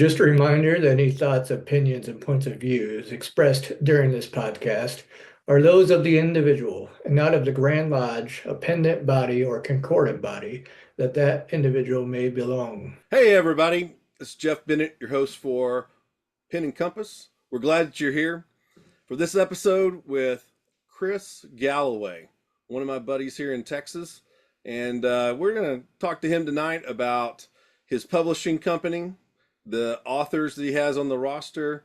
Just a reminder that any thoughts, opinions, and points of views expressed during this podcast are those of the individual and not of the Grand Lodge, appendant body, or concordant body that individual may belong. Hey, everybody. This is Jeff Bennett, your host for Pen and Compass. We're glad that you're here for this episode with Chris Galloway, one of my buddies here in Texas. And we're going to talk to him tonight about his publishing company, the authors that he has on the roster,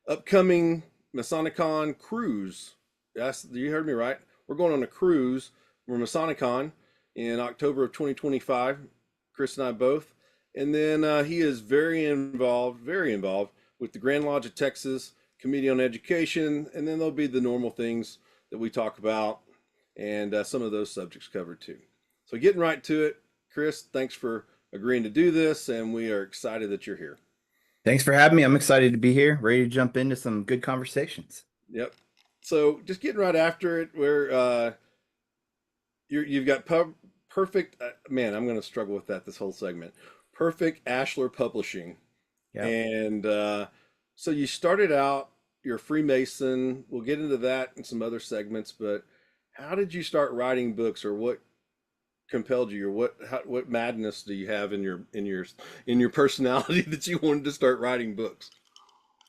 upcoming Masonicon cruise. Yes, you heard me right. We're going on a cruise for Masonicon in October of 2025, Chris and I both. And then he is very involved with the Grand Lodge of Texas, Committee on Education, and then there'll be the normal things that we talk about and some of those subjects covered too. So getting right to it, Chris, thanks for agreeing to do this, and we are excited that you're here. Thanks for having me. I'm excited to be here, ready to jump into some good conversations. Yep. So just getting right after it, where you've got perfect, man, I'm going to struggle with that this whole segment. Perfect Ashlar Publishing. Yep. And so you started out, you're a Freemason. We'll get into that in some other segments, but how did you start writing books, or what compelled you, or what madness do you have in your personality that you wanted to start writing books?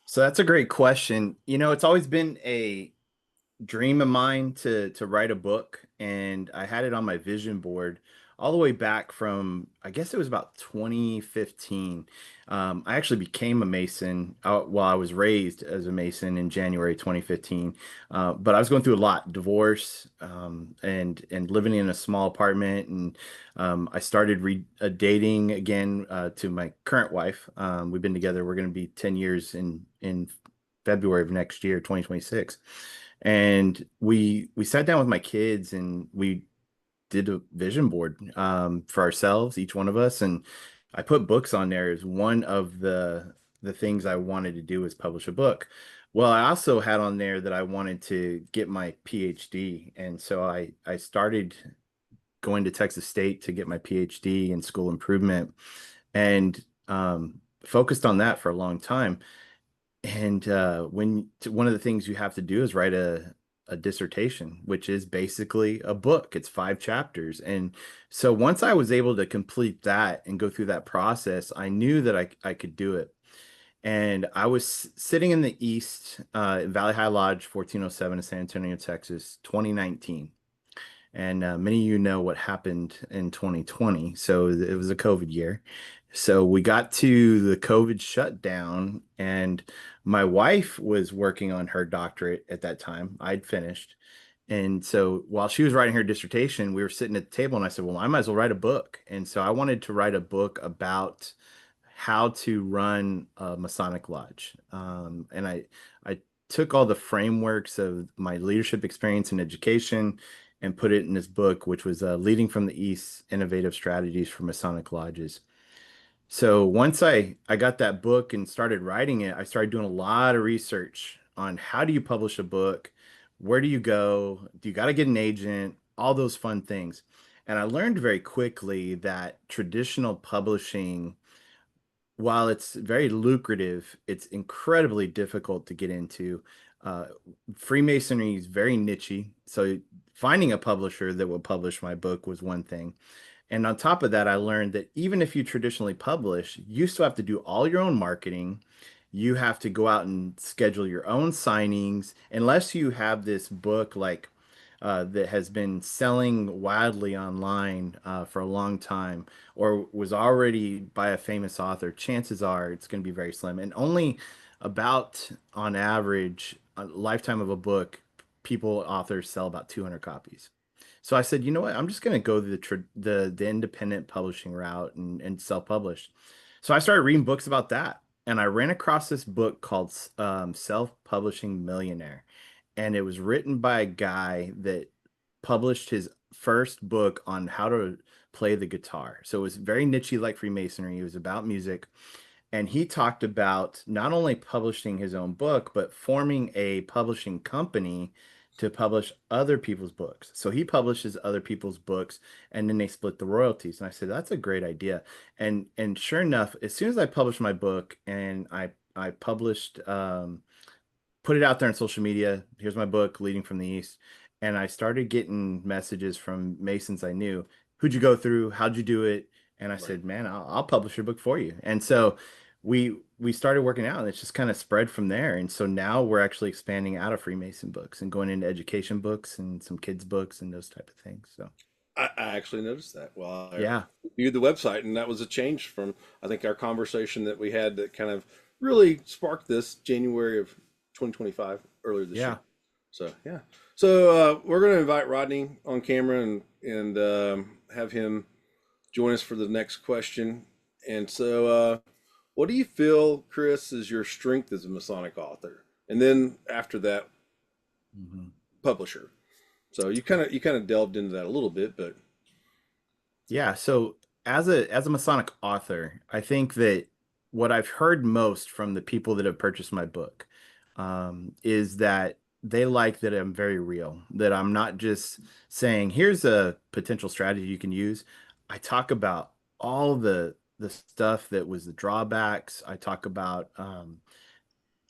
So that's a great question. It's always been a dream of mine to write a book, and I had it on my vision board all the way back from, I guess it was about 2015. I actually became a Mason while I was raised as a Mason in January 2015. But I was going through a lot, divorce, and living in a small apartment, and I started dating again to my current wife. We've been together. We're going to be 10 years in February of next year, 2026. And we sat down with my kids and we did a vision board for ourselves, each one of us, and I put books on there as one of the things I wanted to do is publish a book. Well, I also had on there that I wanted to get my PhD, and so I started going to Texas State to get my PhD in school improvement, and focused on that for a long time. And one of the things you have to do is write a dissertation, which is basically a book. It's 5 chapters. And so once I was able to complete that and go through that process, I knew that I could do it. And I was sitting in the East, Valley High Lodge, 1407 in San Antonio, Texas, 2019. And many of you know what happened in 2020. So it was a COVID year. So we got to the COVID shutdown, and my wife was working on her doctorate at that time. I'd finished. And so while she was writing her dissertation, we were sitting at the table, and I said, well, I might as well write a book. And so I wanted to write a book about how to run a Masonic lodge. And I took all the frameworks of my leadership experience in education and put it in this book, which was Leading from the East, Innovative Strategies for Masonic Lodges. So once I got that book and started writing it, I started doing a lot of research on how do you publish a book? Where do you go? Do you got to get an agent? All those fun things. And I learned very quickly that traditional publishing, while it's very lucrative, it's incredibly difficult to get into. Uh, Freemasonry is very nichey. So finding a publisher that will publish my book was one thing. And on top of that, I learned that even if you traditionally publish, you still have to do all your own marketing. You have to go out and schedule your own signings, unless you have this book like that has been selling wildly online for a long time, or was already by a famous author. Chances are it's going to be very slim. And only about, on average, a lifetime of a book, authors sell about 200 copies. So I said, you know what? I'm just going to go the independent publishing route and self-publish. So I started reading books about that, and I ran across this book called Self-Publishing Millionaire, and it was written by a guy that published his first book on how to play the guitar. So it was very niche like Freemasonry. It was about music, and he talked about not only publishing his own book, but forming a publishing company to publish other people's books. So he publishes other people's books and then they split the royalties. And I said, that's a great idea. And sure enough, as soon as I published my book and I published put it out there on social media. Here's my book, Leading from the East. And I started getting messages from Masons I knew. Who'd you go through? How'd you do it? And I Right. said, man, I'll publish your book for you. And so we started working out and it's just kind of spread from there. And so now we're actually expanding out of Freemason books and going into education books and some kids books and those type of things. So I actually noticed that while I yeah, viewed the website, and that was a change from I think our conversation that we had that kind of really sparked this January of 2025 earlier this year. yeah. So yeah, so we're going to invite Rodney on camera and have him join us for the next question. And so, what do you feel, Chris, is your strength as a Masonic author, and then after that, Mhm. publisher? So you kind of delved into that a little bit, but Yeah, so as a Masonic author, I think that what I've heard most from the people that have purchased my book is that they like that I'm very real, that I'm not just saying, here's a potential strategy you can use. I talk about all the stuff that was the drawbacks. I talk about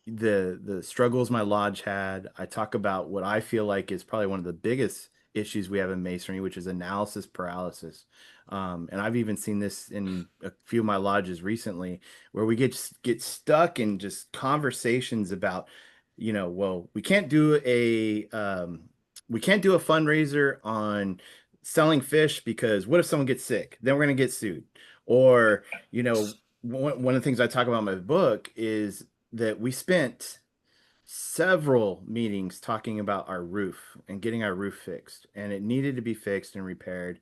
the struggles my lodge had. I talk about what I feel like is probably one of the biggest issues we have in masonry, which is analysis paralysis. And I've even seen this in a few of my lodges recently, where we get stuck in just conversations about, well, we can't do a fundraiser on selling fish because what if someone gets sick? Then we're going to get sued. Or, one of the things I talk about in my book is that we spent several meetings talking about our roof and getting our roof fixed, and it needed to be fixed and repaired.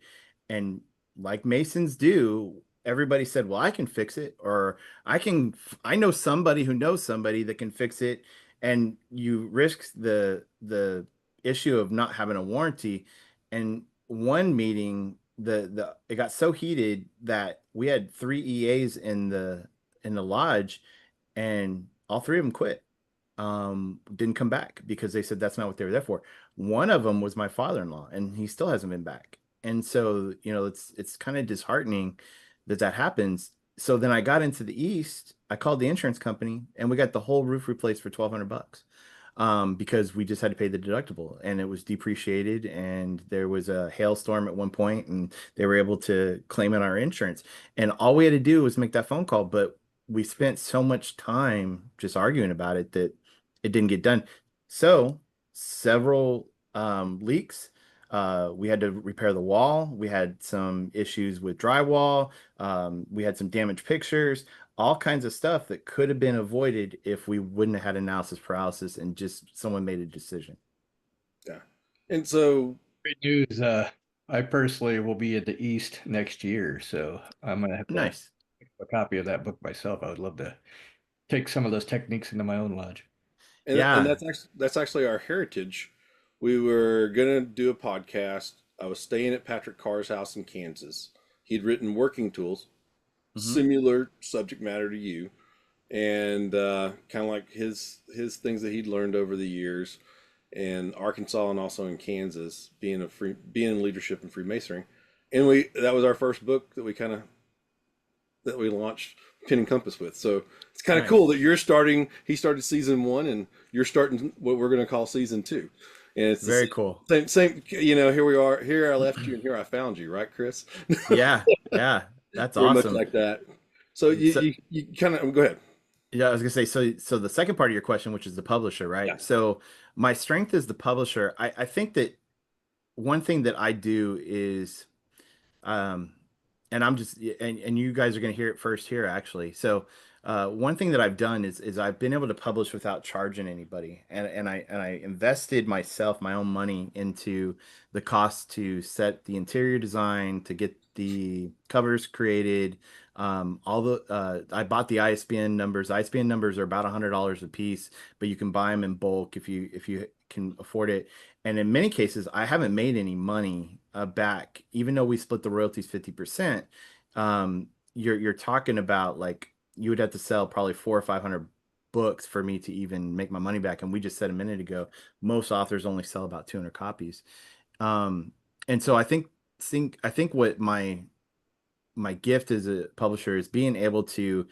And like Masons do, everybody said, "Well, I can fix it," or I know somebody who knows somebody that can fix it." And you risk the issue of not having a warranty. And one meeting, the it got so heated that we had three EAs in the lodge, and all three of them quit. Didn't come back because they said that's not what they were there for. One of them was my father-in-law, and he still hasn't been back. And so, it's kind of disheartening that that happens. So then I got into the East. I called the insurance company, and we got the whole roof replaced for $1,200 because we just had to pay the deductible, and it was depreciated, and there was a hailstorm at one point, and they were able to claim in our insurance. And all we had to do was make that phone call, but we spent so much time just arguing about it that it didn't get done. So several leaks. We had to repair the wall. We had some issues with drywall. We had some damaged pictures, all kinds of stuff that could have been avoided if we wouldn't have had analysis paralysis and just someone made a decision. yeah. And so Great news. I personally will be in the East next year, so I'm gonna have to Nice. pick up a copy of that book myself. I would love to take some of those techniques into my own lodge. and Yeah. that's actually our heritage. We were gonna do a podcast. I was staying at Patrick Carr's house in Kansas. He'd written working tools, Hmm. similar subject matter to you, and kind of like his things that he'd learned over the years in Arkansas and also in Kansas, being in leadership and Freemasonry. And we that was our first book that we launched Pin and Compass with. So it's kind of cool Nice. that you're starting. He started season one, and you're starting what we're going to call season two. And it's the Very same, cool. same, same. Here we are. Here I left you, and here I found you. Right, Chris? Yeah. Yeah. That's Very much awesome. like that. So So, you kind of go ahead. yeah, I was gonna say, so the second part of your question, which is the publisher, Yeah. right? So my strength is the publisher. I think that one thing that I do is um and I'm just and you guys are going to hear it first here actually. So one thing that I've done is I've been able to publish without charging anybody, and I invested myself my own money into the cost to set the interior design, to get the covers created. All the I bought the ISBN numbers. ISBN numbers are about $100 a piece, but you can buy them in bulk if you can afford it. And in many cases, I haven't made any money back, even though we split the royalties 50%. You're talking about like you would have to sell probably 400 or 500 books for me to even make my money back. And we just said a minute ago, most authors only sell about 200 copies. Um, and so I think what my gift as a publisher is being able to,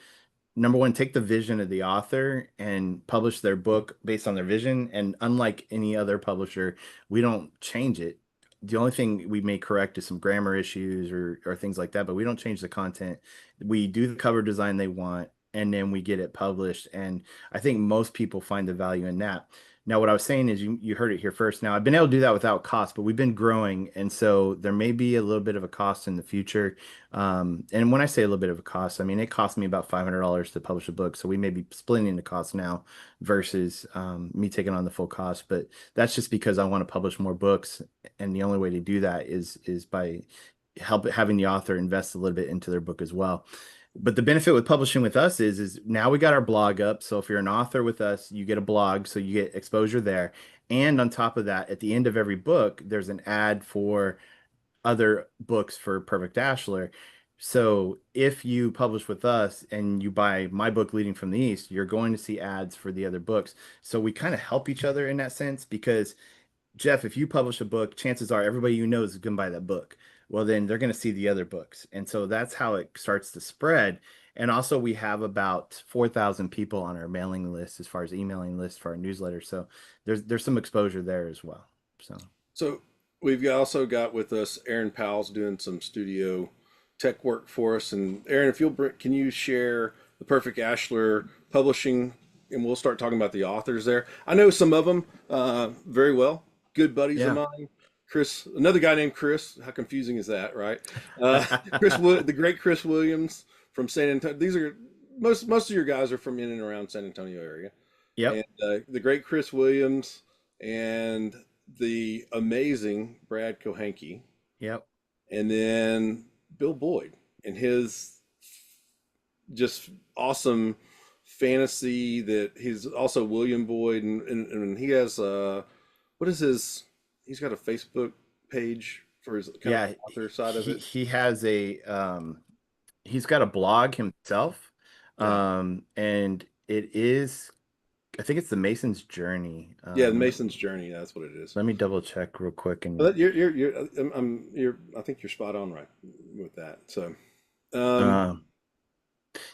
number one, take the vision of the author and publish their book based on their vision. And unlike any other publisher, we don't change it. The only thing we may correct is some grammar issues or things like that, but we don't change the content. We do the cover design they want, and then we get it published. And I think most people find the value in that. Now, what I was saying is you heard it here first. Now, I've been able to do that without cost, but we've been growing. And so there may be a little bit of a cost in the future. And when I say a little bit of a cost, I mean, it cost me about $500 to publish a book. So we may be splitting the cost now versus me taking on the full cost. But that's just because I want to publish more books. And the only way to do that is by having the author invest a little bit into their book as well. But the benefit with publishing with us is now we got our blog up. So if you're an author with us, you get a blog, so you get exposure there. And on top of that, at the end of every book, there's an ad for other books for Perfect Ashler. So if you publish with us and you buy my book Leading from the East, you're going to see ads for the other books. So we kind of help each other in that sense because Jeff, if you publish a book, chances are everybody you know is going to buy that book. Well, then they're going to see the other books. And so that's how it starts to spread. And also we have about 4,000 people on our mailing list as far as emailing list for our newsletter. So there's some exposure there as well. So we've also got with us Aaron Powell's doing some studio tech work for us. And Aaron, if can you share the Perfect Ashler publishing, and we'll start talking about the authors there. I know some of them very well, good buddies of Yeah. mine. Chris, another guy named Chris. How confusing is that, right? The great Chris Williams from San Antonio. These are most of your guys are from in and around San Antonio area, and Yep. the great Chris Williams and the amazing Brad Kohanke, Yep. and then Bill Boyd and his just awesome fantasy that he's also William Boyd and he has what is his he's got a Facebook page for his kind of Yeah. author side of it. He has he's got a blog himself. Yeah. And it is, I think it's the Mason's Journey. Yeah, the Mason's Journey, that's what it is. Let me double check real quick. But And I think you're spot on right with that. So um um,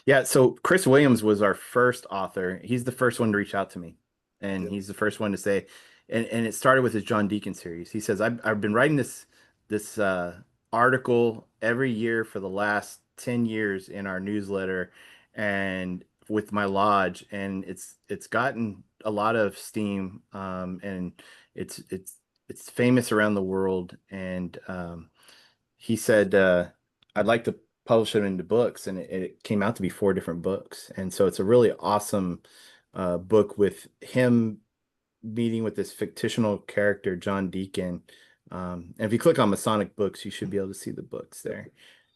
yeah, so Chris Williams was our first author. He's the first one to reach out to me, and yeah, he's the first one to say, and it started with his John Deacon series. He says, I've been writing this article every year for the last 10 years in our newsletter and with my lodge, and it's gotten a lot of steam, and it's famous around the world. And he said, I'd like to publish it into books, and it came out to be 4 different books. And so it's a really awesome book with him meeting with this fictional character, John Deacon. And if you click on Masonic Books, you should be able to see the books there.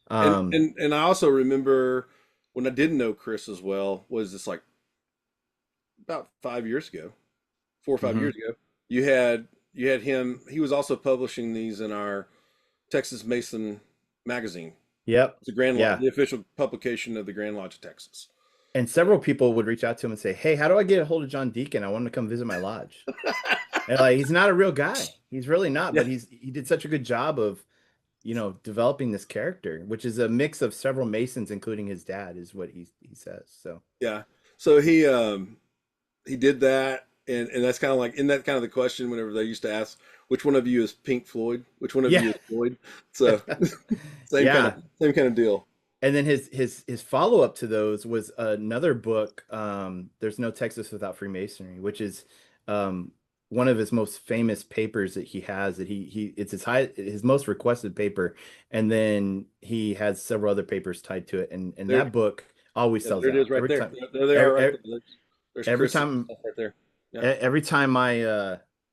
and Um, and I also remember when I didn't know Chris as well, was this like about 5 years ago, 4 or 5 mhm. years ago, you had him. He was also publishing these in our Texas Mason magazine. Yep. It's the Grand Lodge, Yeah. the official publication of the Grand Lodge of Texas. And several people would reach out to him and say, "Hey, how do I get a hold of John Deacon? I want him to come visit my lodge." And like, he's not a real guy. He's really not, Yeah, but he did such a good job of, developing this character, which is a mix of several Masons, including his dad, is what he says. So yeah. So he did that, and that's kind of like, in that kind of the question whenever they used to ask which one of you is Pink Floyd, which one of yeah. you is Floyd. So Yeah. same kind of deal. And then his follow-up to those was another book, There's No Texas Without Freemasonry, which is um, one of his most famous papers that he has, that he it's his most requested paper. And then he has several other papers tied to it, and There, that book always yeah, sells there it is out right every there. time. There they are Every, right there. There's every Chris time right there. Yeah. every time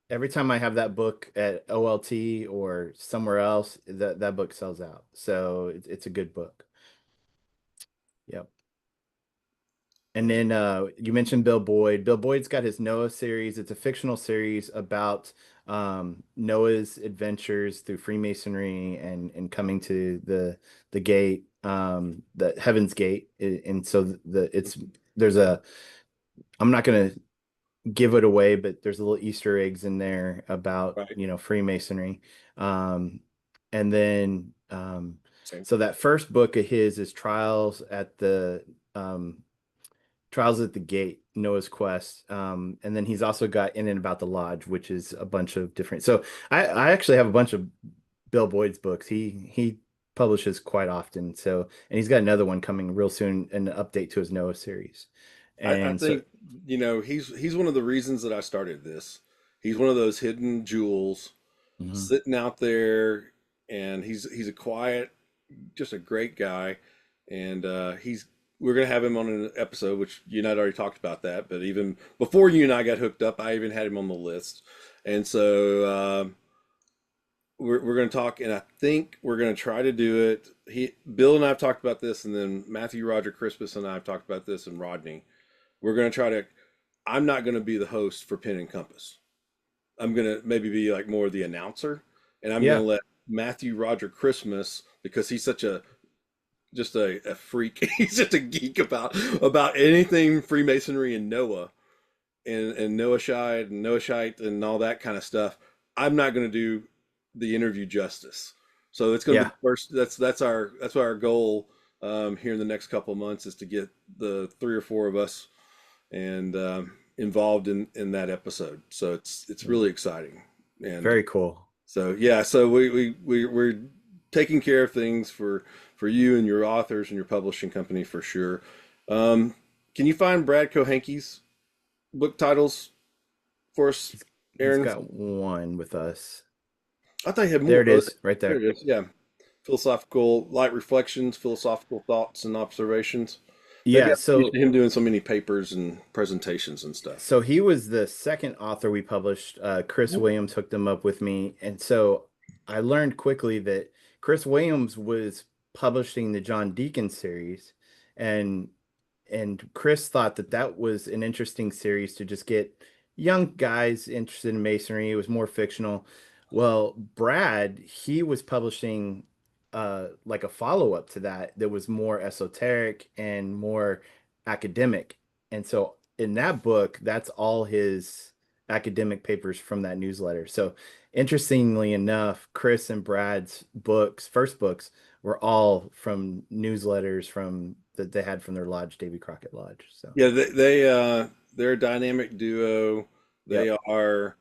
every time I have that book at OLT or somewhere else, that book sells out. So it's a good book. Yep. And then you mentioned Bill Boyd. Bill Boyd's got his Noah series. It's a fictional series about Noah's adventures through Freemasonry and coming to the gate, the Heaven's Gate. And so there's a I'm not gonna give it away, but there's little Easter eggs in there about, Right. Freemasonry. And then Same. so that first book of his is um Trials at the Gate, Noah's Quest. And then he's also got In and About the Lodge, which is a bunch of different. So I actually have a bunch of Bill Boyd's books. He publishes quite often. So, and he's got another one coming real soon, an update to his Noah series. I And so, think, he's one of the reasons that I started this. He's one of those hidden jewels mhm. sitting out there, and he's a quiet, just a great guy, and he's we're gonna have him on an episode, which you and I had already talked about that, but even before you and I got hooked up, I even had him on the list, and so we're gonna talk, and I think we're gonna try to do it. Bill and I have talked about this, and then Matthew, Roger, Crispus, and I have talked about this, and Rodney. We're gonna try to. I'm not gonna be the host for Pen and Compass. I'm gonna maybe be like more the announcer, and I'm gonna Yeah, let Matthew Roger Christmas, because he's such a just a freak. He's just a geek about anything Freemasonry and Noah and Noahshite and all that kind of stuff. I'm not gonna do the interview justice. So it's gonna be yeah, the first. That's our goal here in the next couple of months, is to get the three or four of us and involved in that episode. So it's really exciting. And very cool. so yeah, so we're taking care of things for you and your authors and your publishing company for sure. Um, can you find Brad Kohanke's book titles for us, He's Aaron? got one with us. I thought he had There more. it Oh, is, right there there. it is. Yeah, philosophical light reflections, philosophical thoughts and observations. Maybe Yeah, I'm used so to him doing so many papers and presentations and stuff. so he was the second author we published. Chris Williams hooked him up with me, and so I learned quickly that Chris Williams was publishing the John Deacon series, and Chris thought that that was an interesting series to just get young guys interested in masonry. It was more fictional. Well, Brad, he was publishing like a follow-up to that that was more esoteric and more academic. And so in that book, that's all his academic papers from that newsletter. So interestingly enough, Chris and Brad's books, first books, were all from newsletters from that they had from their lodge, Davy Crockett Lodge. So, Yeah, they're a dynamic duo. They yep, are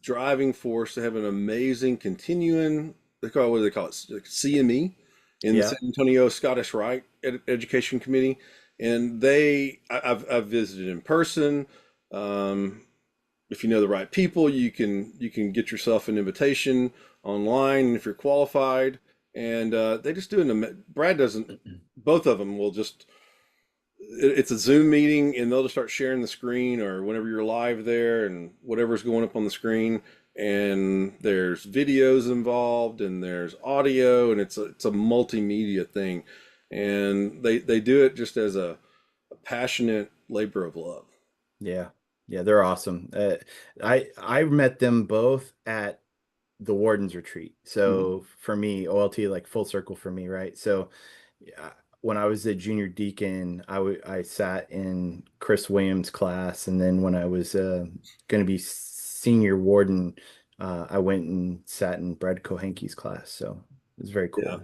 driving force. They have an amazing continuing. What do they call it? CME in the San yep, Antonio Scottish Rite Education Committee, and I've visited in person. Um, if you know the right people, you can get yourself an invitation online if you're qualified, and they just do Brad doesn't. Both of them will just it's a Zoom meeting, and they'll just start sharing the screen or whenever you're live there and whatever's going up on the screen. And there's videos involved and there's audio, and it's a multimedia thing. And they do it just as a passionate labor of love. yeah, yeah. They're awesome. I met them both at the Warden's Retreat. Mhm. So for me, OLT like full circle for me, right? So yeah, when I was a junior deacon, I sat in Chris Williams' class, and then when I was going to be senior warden, I went and sat in Brad Kohanke's class. So it was very Yeah,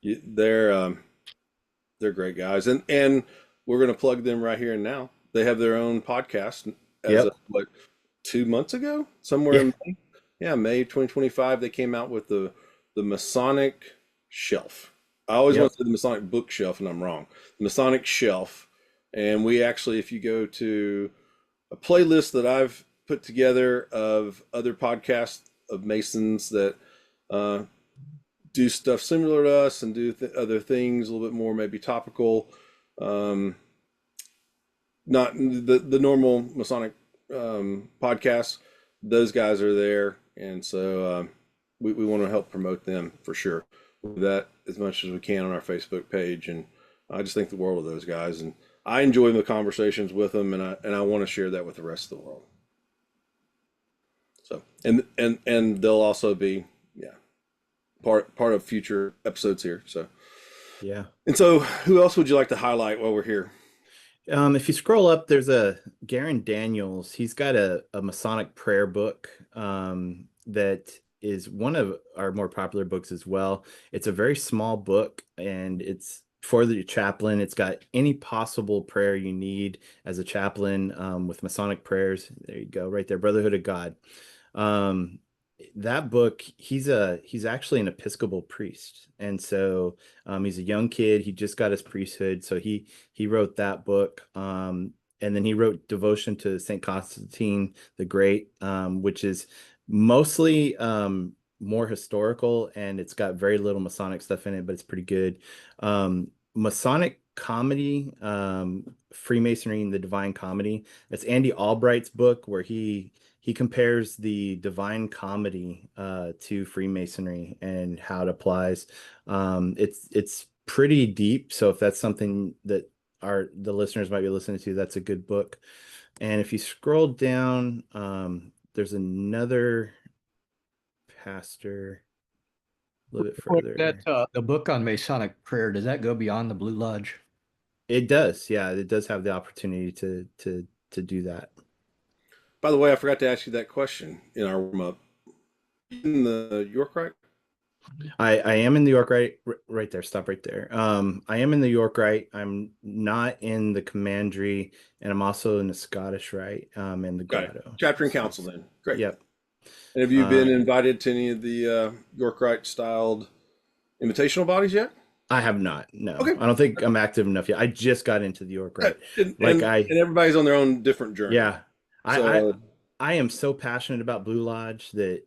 cool. they're great guys, and we're gonna plug them right here and now. They have their own podcast as of Yep. what, 2 months ago, somewhere Yeah. in May. Yeah, May 2025. They came out with the Masonic Shelf. I always want Yep. to say the Masonic Bookshelf, and I'm wrong. The Masonic Shelf, and we actually, if you go to a playlist that I've put together of other podcasts of Masons that uh, do stuff similar to us and do other things a little bit more maybe topical, um, not the normal Masonic podcasts. Those guys are there, and so we want to help promote them for sure. We'll do that as much as we can on our Facebook page, and I just think the world of those guys, and I enjoy the conversations with them, and I want to share that with the rest of the world. So and they'll also be, yeah, part of future episodes here. So Yeah. and so, who else would you like to highlight while we're here? If you scroll up, there's a Garen Daniels. He's got a Masonic prayer book that is one of our more popular books as well. It's a very small book and it's for the chaplain. It's got any possible prayer you need as a chaplain with Masonic prayers. There you go, right there, Brotherhood of God. Um, that book, he's actually an Episcopal priest, and so he's a young kid. He just got his priesthood, so he wrote that book. And then he wrote Devotion to Saint Constantine the Great, which is mostly more historical, and it's got very little Masonic stuff in it, but it's pretty good. Masonic comedy, Freemasonry and the Divine Comedy. That's Andy Albright's book where he compares the Divine Comedy to Freemasonry and how it applies. It's pretty deep, so if that's something that the listeners might be listening to, that's a good book. And if you scroll down, there's another pastor a little bit That further. the book on Masonic prayer, does that go beyond the Blue Lodge? It does, yeah, it does have the opportunity to do that. By the way, I forgot to ask you that question in our warm up. In the York, right? I am in the York right there. Stop right there. I am in the York right. I'm not in the Commandery, and I'm also in the Scottish right. In the Got it. Grotto. Chapter and So, council then. Great. yep. And have you Uh, been invited to any of the York Rite styled invitational bodies yet? I have not. No, Okay. I don't think I'm active enough yet. I just got into the York right. And, Like and I, and everybody's on their own different journey. yeah, I I So I am so passionate about Blue Lodge that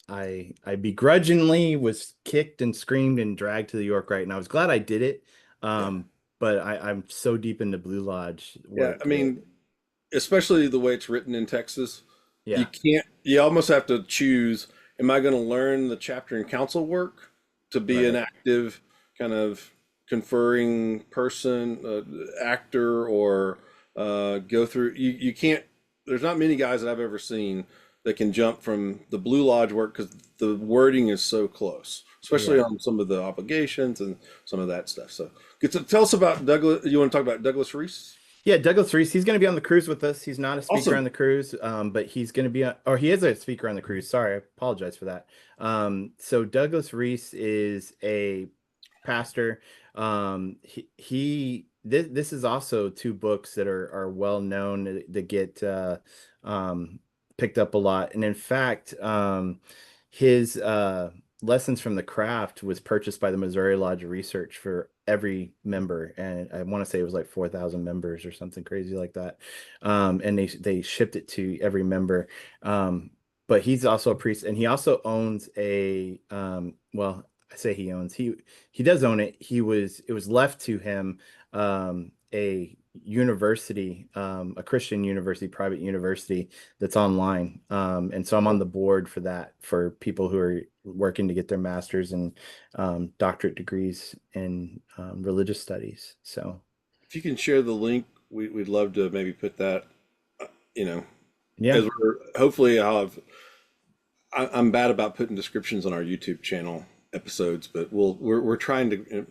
I begrudgingly was kicked and screamed and dragged to the York right, and I was glad I did it. yeah, But I'm so deep into Blue Lodge yeah. work I that mean, especially the way it's written in Texas, you yeah, can't. You almost have to choose. Am I going to learn the chapter and council work to be an right. active kind of conferring person, actor, or go through? You can't. There's not many guys that I've ever seen that can jump from the Blue Lodge work because the wording is so close, especially Yeah. on some of the obligations and some of that stuff. So, tell us about Douglas. You want to talk about Douglas Reese? Yeah, Douglas Reese, he's going to be on the cruise with us. He's not a speaker on Awesome. the cruise, but he's going to be on, or he is a speaker on the cruise. Sorry, I apologize for that. So Douglas Reese is a pastor. This is also two books that are well known that get um, picked up a lot. And in fact, his Lessons from the Craft was purchased by the Missouri Lodge of Research for every member, and I want to say it was like 4,000 members or something crazy like that. And they shipped it to every member. But he's also a priest, and he also owns a well, I say he owns, he does own it. It was left to him, a university, a Christian university, private university that's online. And so I'm on the board for that for people who are working to get their master's and doctorate degrees in religious studies. So If you can share the link, we'd love to maybe put that, you know, yeah, as we're hopefully I'll have, I'm bad about putting descriptions on our YouTube channel episodes, but we're trying to,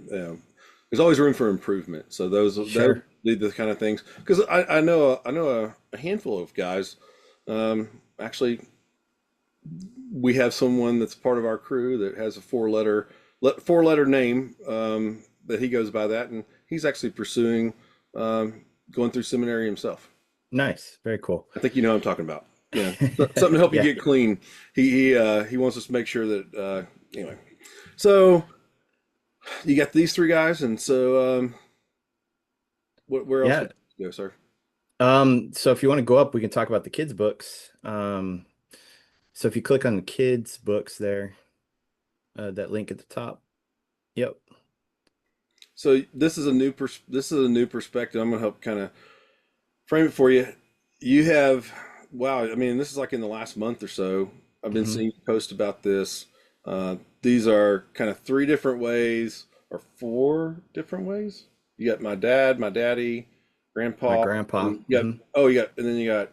there's always room for improvement. So that would sure. be the kind of things, because I know, a handful of guys, actually, we have someone that's part of our crew that has a four letter name, that he goes by that, and he's actually pursuing going through seminary himself. Nice. Very cool. I think you know what I'm talking about. Yeah, something to help you Yeah. get clean. He wants us to make sure that anyway. So you got these three guys, and so where else Yeah. would you go, sir? So if you want to go up, we can talk about the kids' books. So if you click on the kids' books there, that link at the top. Yep. So this is a new perspective. I'm gonna help kind of frame it for you. You have, wow. I mean, this is like in the last month or so. I've been Hmm. seeing you post about this. These are kind of three different ways or four different ways. You got my dad, my daddy, My grandpa, grandpa. and you got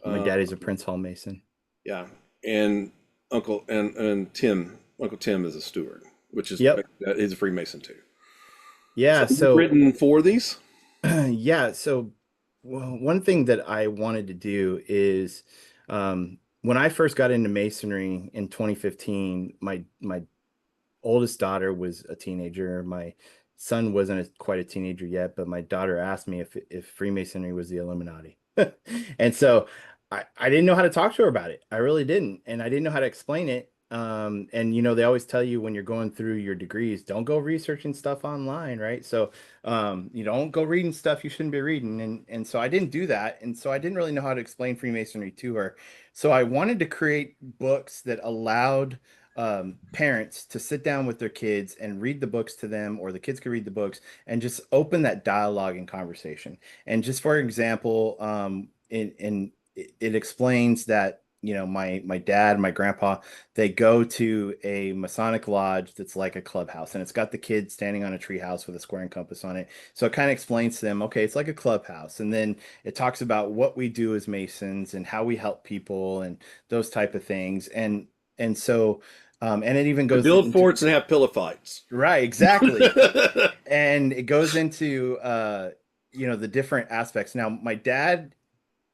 My uh, daddy's a Prince Hall Mason. yeah, and Uncle and Tim. Uncle Tim is a steward, which is Yep. he's a Freemason too. So Yeah. you've So written four of these. Yeah, so well, one thing that I wanted to do is when I first got into masonry in 2015, my oldest daughter was a teenager. My son wasn't quite a teenager yet, but my daughter asked me if Freemasonry was the Illuminati. And so I didn't know how to talk to her about it. I really didn't. And I didn't know how to explain it. And they always tell you when you're going through your degrees, don't go researching stuff online, right? So you don't go reading stuff you shouldn't be reading. And so I didn't do that. And so I didn't really know how to explain Freemasonry to her. So I wanted to create books that allowed parents to sit down with their kids and read the books to them, or the kids could read the books and just open that dialogue and conversation. And just for example, it explains that my dad, my grandpa, they go to a Masonic lodge that's like a clubhouse, and it's got the kids standing on a tree house with a square and compass on it. So it kind of explains to them, okay, it's like a clubhouse, and then it talks about what we do as Masons and how we help people and those type of things. And so and it even To goes build into forts and have pillow fights. right, exactly. And it goes into the different aspects. Now, my daddy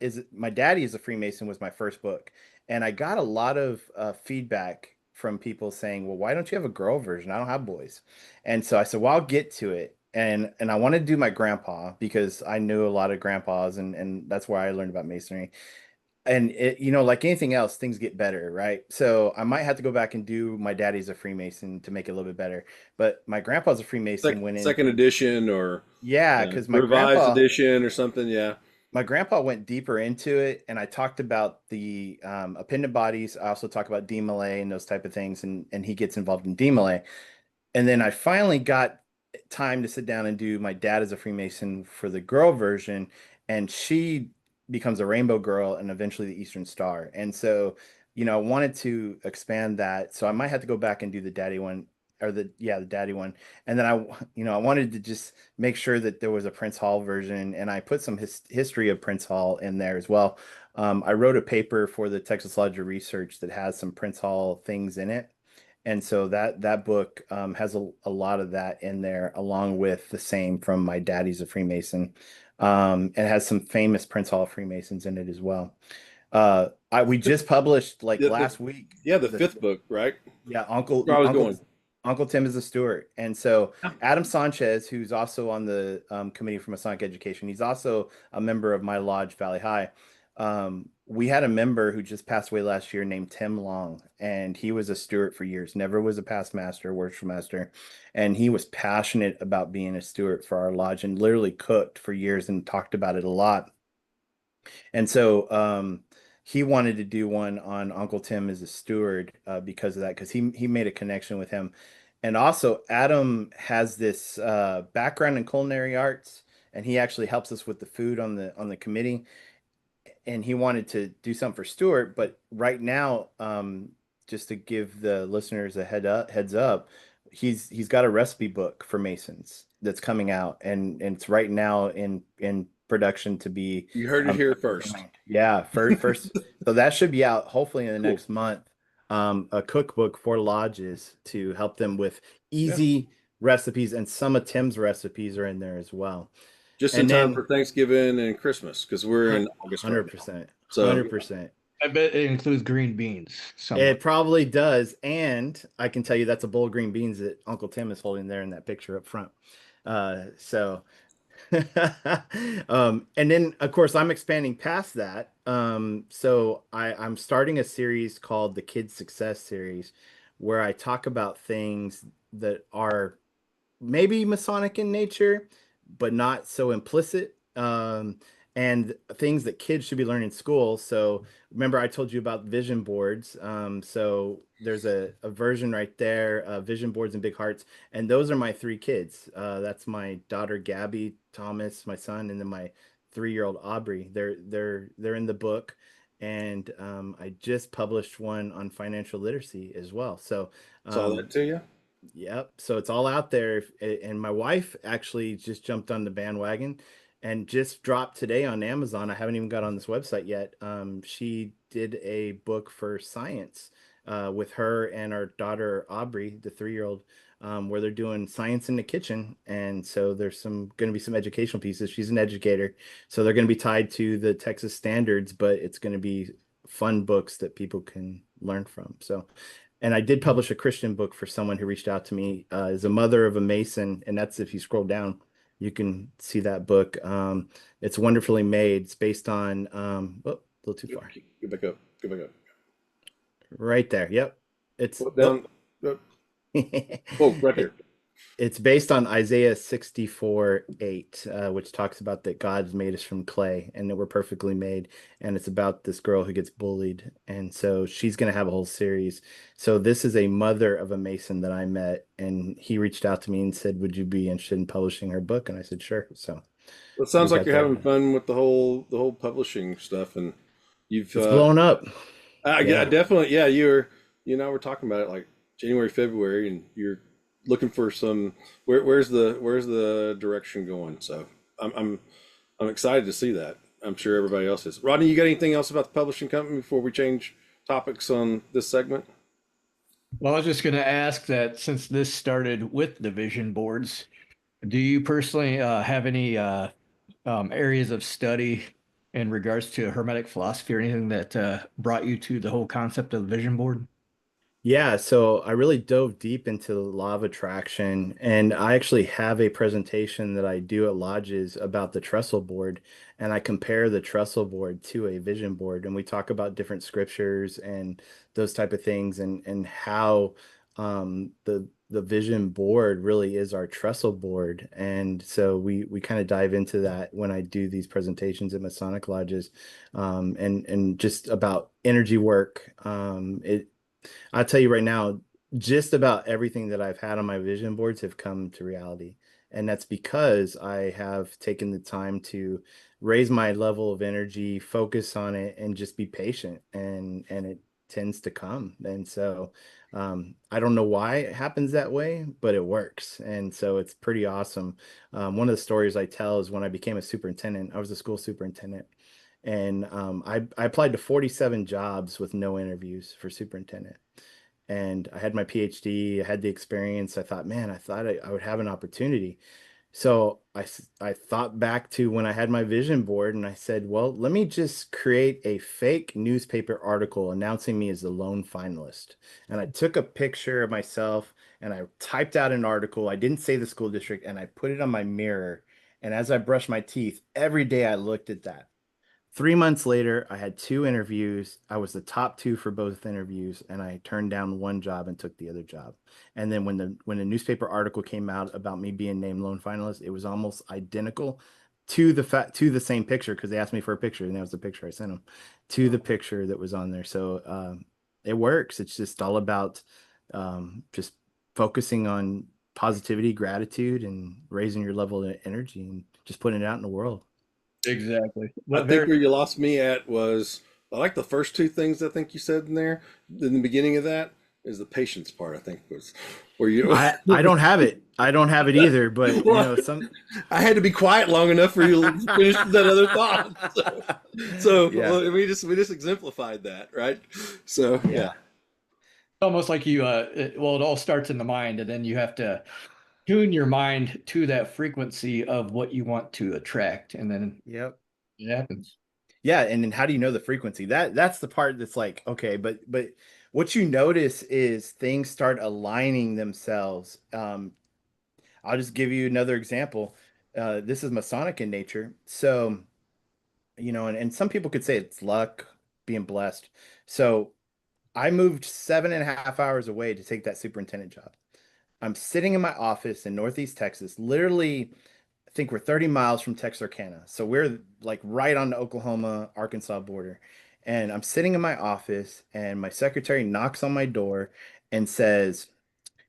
is a Freemason was my first book, and I got a lot of feedback from people saying, "Well, why don't you have a girl version? I don't have boys." And so I said, "Well, I'll get to it." And I wanted to do my grandpa because I knew a lot of grandpas, and that's where I learned about masonry. And like anything else, things get better, right? So I might have to go back and do my daddy's a Freemason to make it a little bit better. But my grandpa's a Freemason went in, Second edition or yeah, because revised edition or something. Yeah. my grandpa went deeper into it, and I talked about the appendant bodies. I also talk about DMLA and those type of things, and he gets involved in DMLA. And then I finally got time to sit down and do my dad as a Freemason for the girl version, and she becomes a rainbow girl and eventually the Eastern Star. And so, I wanted to expand that. So I might have to go back and do the daddy one or the daddy one. And then I wanted to just make sure that there was a Prince Hall version, and I put some history of Prince Hall in there as well. I wrote a paper for the Texas Lodge of Research that has some Prince Hall things in it, and so that book has a lot of that in there, along with the same from my daddy's a Freemason. And it has some famous Prince Hall Freemasons in it as well. We just published like The last week yeah, the the fifth book, right? yeah, Where I was going. Uncle Tim is a Stewart. And so Yeah. Adam Sanchez, who's also on the committee for Masonic Education, he's also a member of my lodge, Valley High. We had a member who just passed away last year named Tim Long, and he was a Stewart for years, never was a past master, worship master. And he was passionate about being a Stewart for our lodge and literally cooked for years and talked about it a lot. And so he wanted to do one on Uncle Tim as a steward because of that, because he made a connection with him. And also, Adam has this background in culinary arts, and he actually helps us with the food on the committee, and he wanted to do something for Stuart, but right now, just to give the listeners a heads up, he's got a recipe book for Masons that's coming out, and it's right now in production to be You heard it here public first. domain. Yeah, first, so that should be out hopefully in the Cool. next month. A cookbook for lodges to help them with Yeah. easy recipes, and some of Tim's recipes are in there as well. Just in And time then for Thanksgiving and Christmas because we're in August right now. 100%, So 100%. I bet it includes green beans somewhere. It probably does. And I can tell you that's a bowl of green beans that Uncle Tim is holding there in that picture up front. So, and then of course I'm expanding past that. So I'm starting a series called the Kids Success Series, where I talk about things that are maybe Masonic in nature, but not so implicit. And things that kids should be learning in school. So remember, I told you about vision boards. So there's a version right there, vision boards and big hearts. And those are my three kids. That's my daughter, Gabby, Thomas, my son, and then my 3-year-old Aubrey. They're in the book. And I just published one on financial literacy as well. So saw that to you. yep. So it's all out there. And my wife actually just jumped on the bandwagon and just dropped today on Amazon. I haven't even got on this website yet. She did a book for science with her and our daughter Aubrey, the 3-year-old, where they're doing science in the kitchen. And so there's some going to be some educational pieces. She's an educator, so they're going to be tied to the Texas standards, but it's going to be fun books that people can learn from. So, and I did publish a Christian book for someone who reached out to me, is a mother of a Mason, and that's if you scroll down, you can see that book. It's wonderfully made. It's based on oh, a little too far. Get back up. Get back up. Right there. Yep. It's Put oh. down. Oh, right there. It's based on Isaiah 64:8, which talks about that God's made us from clay and that we're perfectly made. And it's about this girl who gets bullied. And so she's going to have a whole series. So this is a mother of a Mason that I met, and he reached out to me and said, would you be interested in publishing her book? And I said, sure. So Well, it we sounds like got you're that. having fun with the whole publishing stuff, and you've It's blowing up. yeah, Yeah. definitely, yeah, you and I were talking about it like January, February, and you're looking for some where's the direction going. So I'm excited to see that. I'm sure everybody else is. Rodney, you got anything else about the publishing company before we change topics on this segment? Well, I was just going to ask that since this started with the vision boards, do you personally have any areas of study in regards to Hermetic philosophy or anything that brought you to the whole concept of the vision board? Yeah, so I really dove deep into the law of attraction, and I actually have a presentation that I do at lodges about the trestle board, and I compare the trestle board to a vision board, and we talk about different scriptures and those type of things, and how the vision board really is our trestle board, and so we kind of dive into that when I do these presentations at Masonic lodges, and just about energy work. I'll tell you right now, just about everything that I've had on my vision boards have come to reality. And that's because I have taken the time to raise my level of energy, focus on it, and just be patient. And it tends to come. And so I don't know why it happens that way, but it works. And so it's pretty awesome. One of the stories I tell is when I became a superintendent, I was a school superintendent. And I applied to 47 jobs with no interviews for superintendent. And I had my PhD, I had the experience. I thought, man, I thought I would have an opportunity. So I thought back to when I had my vision board and I said, well, let me just create a fake newspaper article announcing me as the lone finalist. And I took a picture of myself and I typed out an article. I didn't say the school district and I put it on my mirror. And as I brushed my teeth, every day I looked at that. 3 months later, I had 2 interviews. I was the top two for both interviews, and I turned down one job and took the other job. And then when the newspaper article came out about me being named lone finalist, it was almost identical to the same picture because they asked me for a picture, and that was the picture I sent them to the picture that was on there. So it works. It's just all about just focusing on positivity, gratitude, and raising your level of energy, and just putting it out in the world. Exactly. I Well, think very where you lost me at was I like the first two things I think you said in there. In the beginning of that is the patience part. I think was where you. I don't have it. I don't have it either, but Well, some I had to be quiet long enough for you to finish that other thought. So yeah. well, we just exemplified that, right? So yeah, Yeah. almost like you well, it all starts in the mind, and then you have to tune your mind to that frequency of what you want to attract, and then Yep. it happens. Yeah, and then how do you know the frequency? That's the part that's like, okay, but what you notice is things start aligning themselves. I'll just give you another example. This is Masonic in nature. So, and some people could say it's luck, being blessed. So I moved 7.5 hours away to take that superintendent job. I'm sitting in my office in Northeast Texas, literally, I think we're 30 miles from Texarkana. So we're like right on the Oklahoma, Arkansas border. And I'm sitting in my office, and my secretary knocks on my door and says,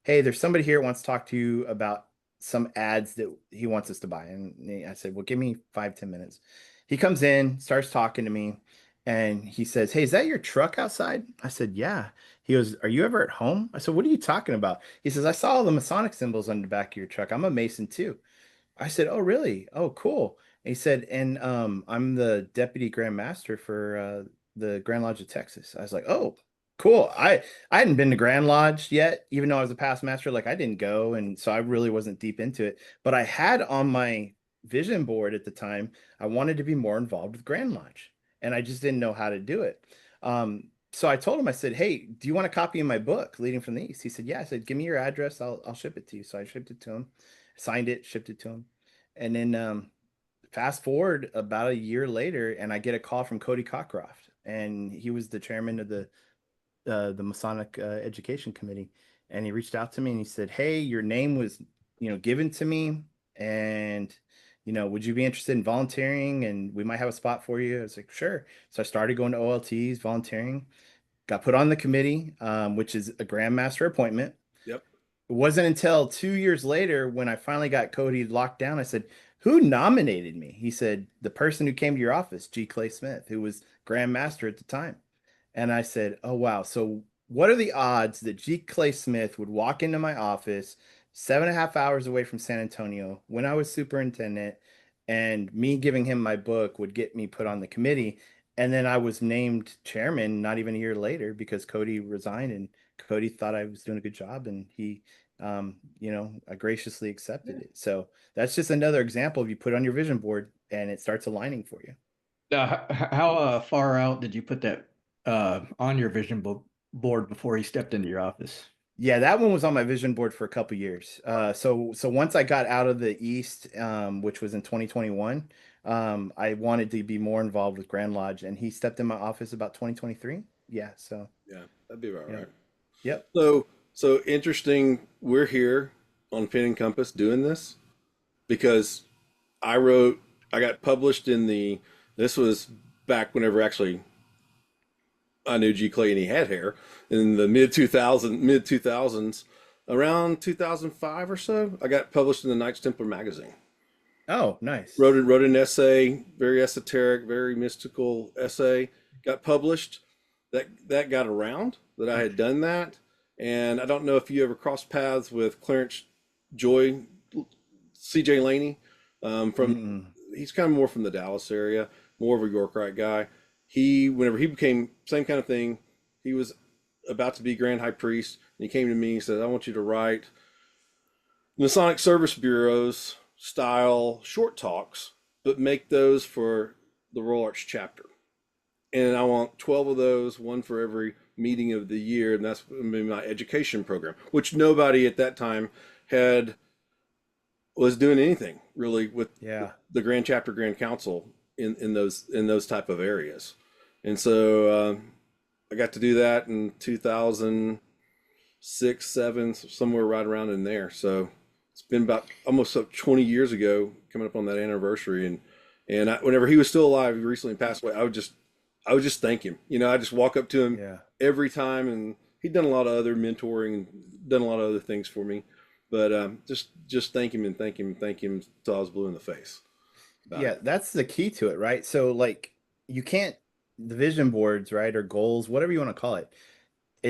hey, there's somebody here who wants to talk to you about some ads that he wants us to buy. And I said, well, give me 5, 10 minutes. He comes in, starts talking to me, and he says, hey, is that your truck outside? I said, yeah. He goes, are you ever at home? I said, what are you talking about? He says, I saw all the Masonic symbols on the back of your truck. I'm a Mason too. I said, oh, really? Oh, cool. And he said, and I'm the deputy Grand Master for the Grand Lodge of Texas. I was like, oh. Cool. I hadn't been to Grand Lodge yet, even though I was a past master. Like I didn't go, and so I really wasn't deep into it. But I had on my vision board at the time, I wanted to be more involved with Grand Lodge, and I just didn't know how to do it. So I told him, I said, "Hey, do you want a copy of my book, Leading from the East?" He said, "Yeah." I said, "Give me your address. I'll ship it to you." So I shipped it to him, signed it, shipped it to him, and then fast forward about a year later, and I get a call from Cody Cockcroft, and he was the chairman of the Masonic Education Committee, and he reached out to me and he said, "Hey, your name was, given to me, and would you be interested in volunteering? And we might have a spot for you." I was like, "Sure." So I started going to OLTs, volunteering, got put on the committee, which is a Grandmaster appointment. Yep. It wasn't until 2 years later when I finally got Cody locked down. I said, "Who nominated me?" He said, "The person who came to your office, G. Clay Smith, who was Grandmaster at the time." And I said, "Oh, wow. So, what are the odds that G. Clay Smith would walk into my office 7.5 hours away from San Antonio when I was superintendent, and me giving him my book would get me put on the committee?" And then I was named chairman not even a year later because Cody resigned, and Cody thought I was doing a good job, and he, I graciously accepted it. So that's just another example of you put on your vision board and it starts aligning for you. How far out did you put that on your board before he stepped into your office? Yeah, that one was on my vision board for a couple years. So once I got out of the East, which was in 2021, I wanted to be more involved with Grand Lodge, and he stepped in my office about 2023. Yeah, so Yeah, that'd be about you know, right. yep. So interesting. We're here on Pin and Compass doing this because I wrote, I got published in the, this was back whenever actually I knew G Clay and he had hair in the mid 2000s, around 2005 or so. I got published in the Knights Templar magazine. Oh, nice. Wrote an essay, very esoteric, very mystical essay. Got published. That got around that I had done that, and I don't know if you ever crossed paths with Clarence Joy, C.J. Laney. From Mm-mm. He's kind of more from the Dallas area, more of a Yorkite guy. Whenever he became same kind of thing, he was about to be Grand High Priest, and he came to me and said, "I want you to write Masonic Service Bureaus style short talks, but make those for the Royal Arch chapter. And I want 12 of those, one for every meeting of the year, and that's gonna be my education program," which nobody at that time had was doing anything really with Yeah. the Grand Chapter Grand Council in those type of areas. And so I got to do that in 2006, seven, somewhere right around in there. So it's been about almost 20 years ago, coming up on that anniversary. And whenever he was still alive, he recently passed away. I would just thank him. I just walk up to him Yeah. every time, and he'd done a lot of other mentoring and done a lot of other things for me. But just thank him and thank him and thank him until I was blue in the face about Yeah, it. that's the key to it, right? So like you can't the vision boards, right, or goals, whatever you want to call it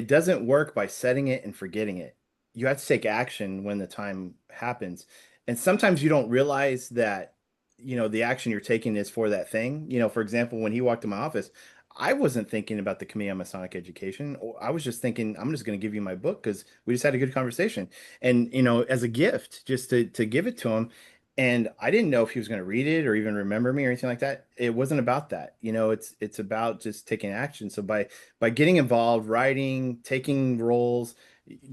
doesn't work by setting it and forgetting it. You have to take action when the time happens. And sometimes you don't realize that, the action you're taking is for that thing. For example, when he walked in my office, I wasn't thinking about the Committee on Masonic Education. I was just thinking, I'm just going to give you my book because we just had a good conversation. And, as a gift, just to give it to him. And I didn't know if he was going to read it or even remember me or anything like that. It wasn't about that. It's about just taking action. So by getting involved, writing, taking roles,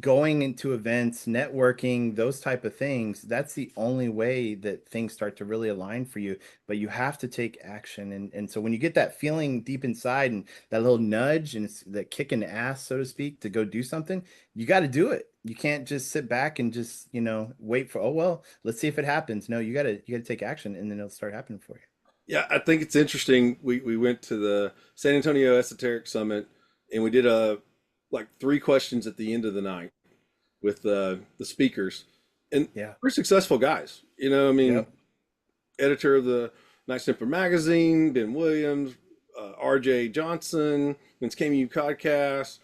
going into events, networking, those type of things, that's the only way that things start to really align for you. But you have to take action. And so when you get that feeling deep inside and that little nudge and it's that kick in the ass, so to speak, to go do something, you got to do it. You can't just sit back and just, wait for, oh well, let's see if it happens. No, you gotta take action and then it'll start happening for you. Yeah, I think it's interesting. We went to the San Antonio Esoteric Summit, and we did like three questions at the end of the night with the speakers, and Yeah. we're successful guys. I mean, Yep. editor of the Night Sniper magazine, Ben Williams, R.J. Johnson, Vince KMU podcast,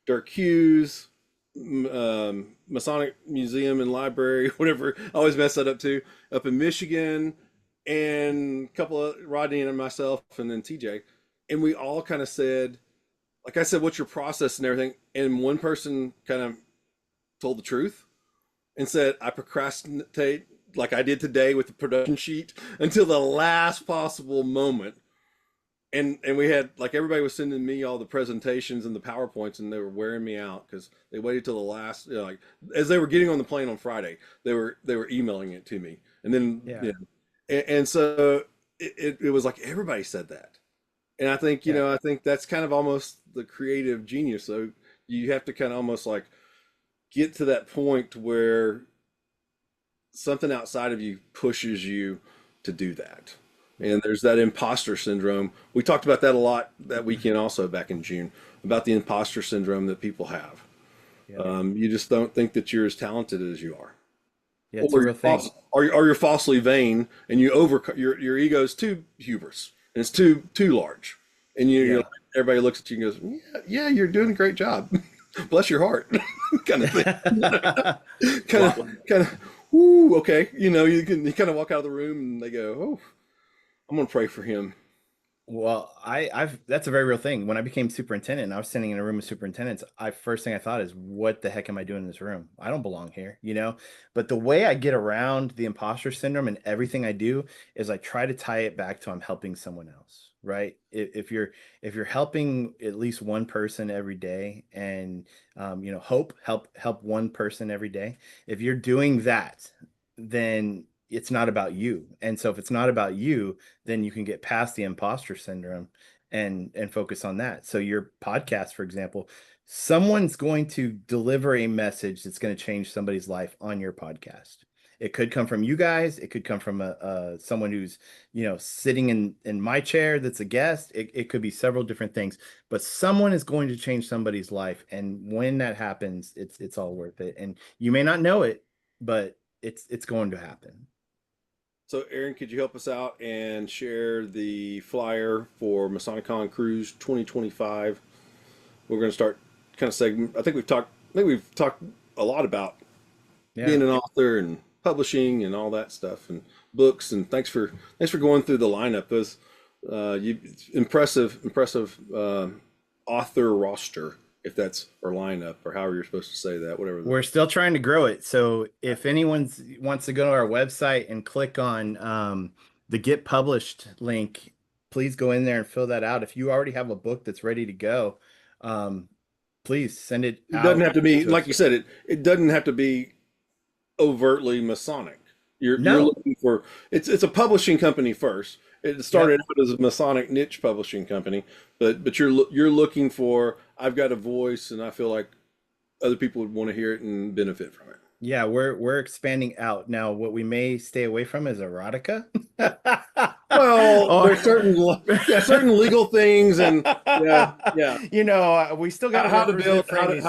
Dirk Hughes, Masonic Museum and Library, whatever. I always mess that up too. Up in Michigan, and a couple of Rodney and myself, and then TJ, and we all kind of said like I said, what's your process and everything? And one person kind of told the truth and said, I procrastinate like I did today with the production sheet until the last possible moment. And we had like everybody was sending me all the presentations and the PowerPoints, and they were wearing me out because they waited till the last, like as they were getting on the plane on Friday, they were emailing it to me, and then Yeah. and so it was like everybody said that, and I think Yeah. I think that's kind of almost the creative genius. So you have to kind of almost like get to that point where something outside of you pushes you to do that. And there's that imposter syndrome. We talked about that a lot that weekend also back in June about the imposter syndrome that people have. Yeah. You just don't think that you're as talented as you are, Yeah, it's a real thing. or you're falsely vain, and you over your ego is too hubris and it's too large, and you're Yeah. like, everybody looks at you and goes, yeah, you're doing a great job, bless your heart, kind of thing, kind Well, of kind of. Ooh, okay. You kind of walk out of the room and they go, oh, I'm gonna pray for him. Well, I've that's a very real thing. When I became superintendent and I was sitting in a room of superintendents, first thing I thought is, what the heck am I doing in this room? I don't belong here, you know? But the way I get around the imposter syndrome and everything I do is I try to tie it back to I'm helping someone else, right? If you're helping at least one person every day, and help one person every day. If you're doing that, then it's not about you. And so if it's not about you, then you can get past the imposter syndrome and focus on that. So your podcast, for example, someone's going to deliver a message that's going to change somebody's life on your podcast. It could come from you guys. It could come from someone who's, sitting in my chair that's a guest. It could be several different things, but someone is going to change somebody's life. And when that happens, it's all worth it. And you may not know it, but it's going to happen. So, Aaron, could you help us out and share the flyer for MasoniCon Cruise 2025? We're going to start kind of segment. I think we've talked a lot about being Yeah. an author and publishing and all that stuff and books. And thanks for going through the lineup. Those impressive author roster, if that's or lineup or however you're supposed to say that, whatever. We're still trying to grow it. So if anyone wants to go to our website and click on the Get Published link, please go in there and fill that out. If you already have a book that's ready to go, um, please send it It doesn't out have to be, to like us. you said, it doesn't have to be overtly Masonic. You're No. looking for, it's a publishing company first. It started out as a Masonic niche publishing company, but you're looking for, I've got a voice and I feel like other people would want to hear it and benefit from it. Yeah, we're expanding out. Now, what we may stay away from is erotica. Well, Or there's certain legal things and yeah. we still got to How to represent build Freemasonry.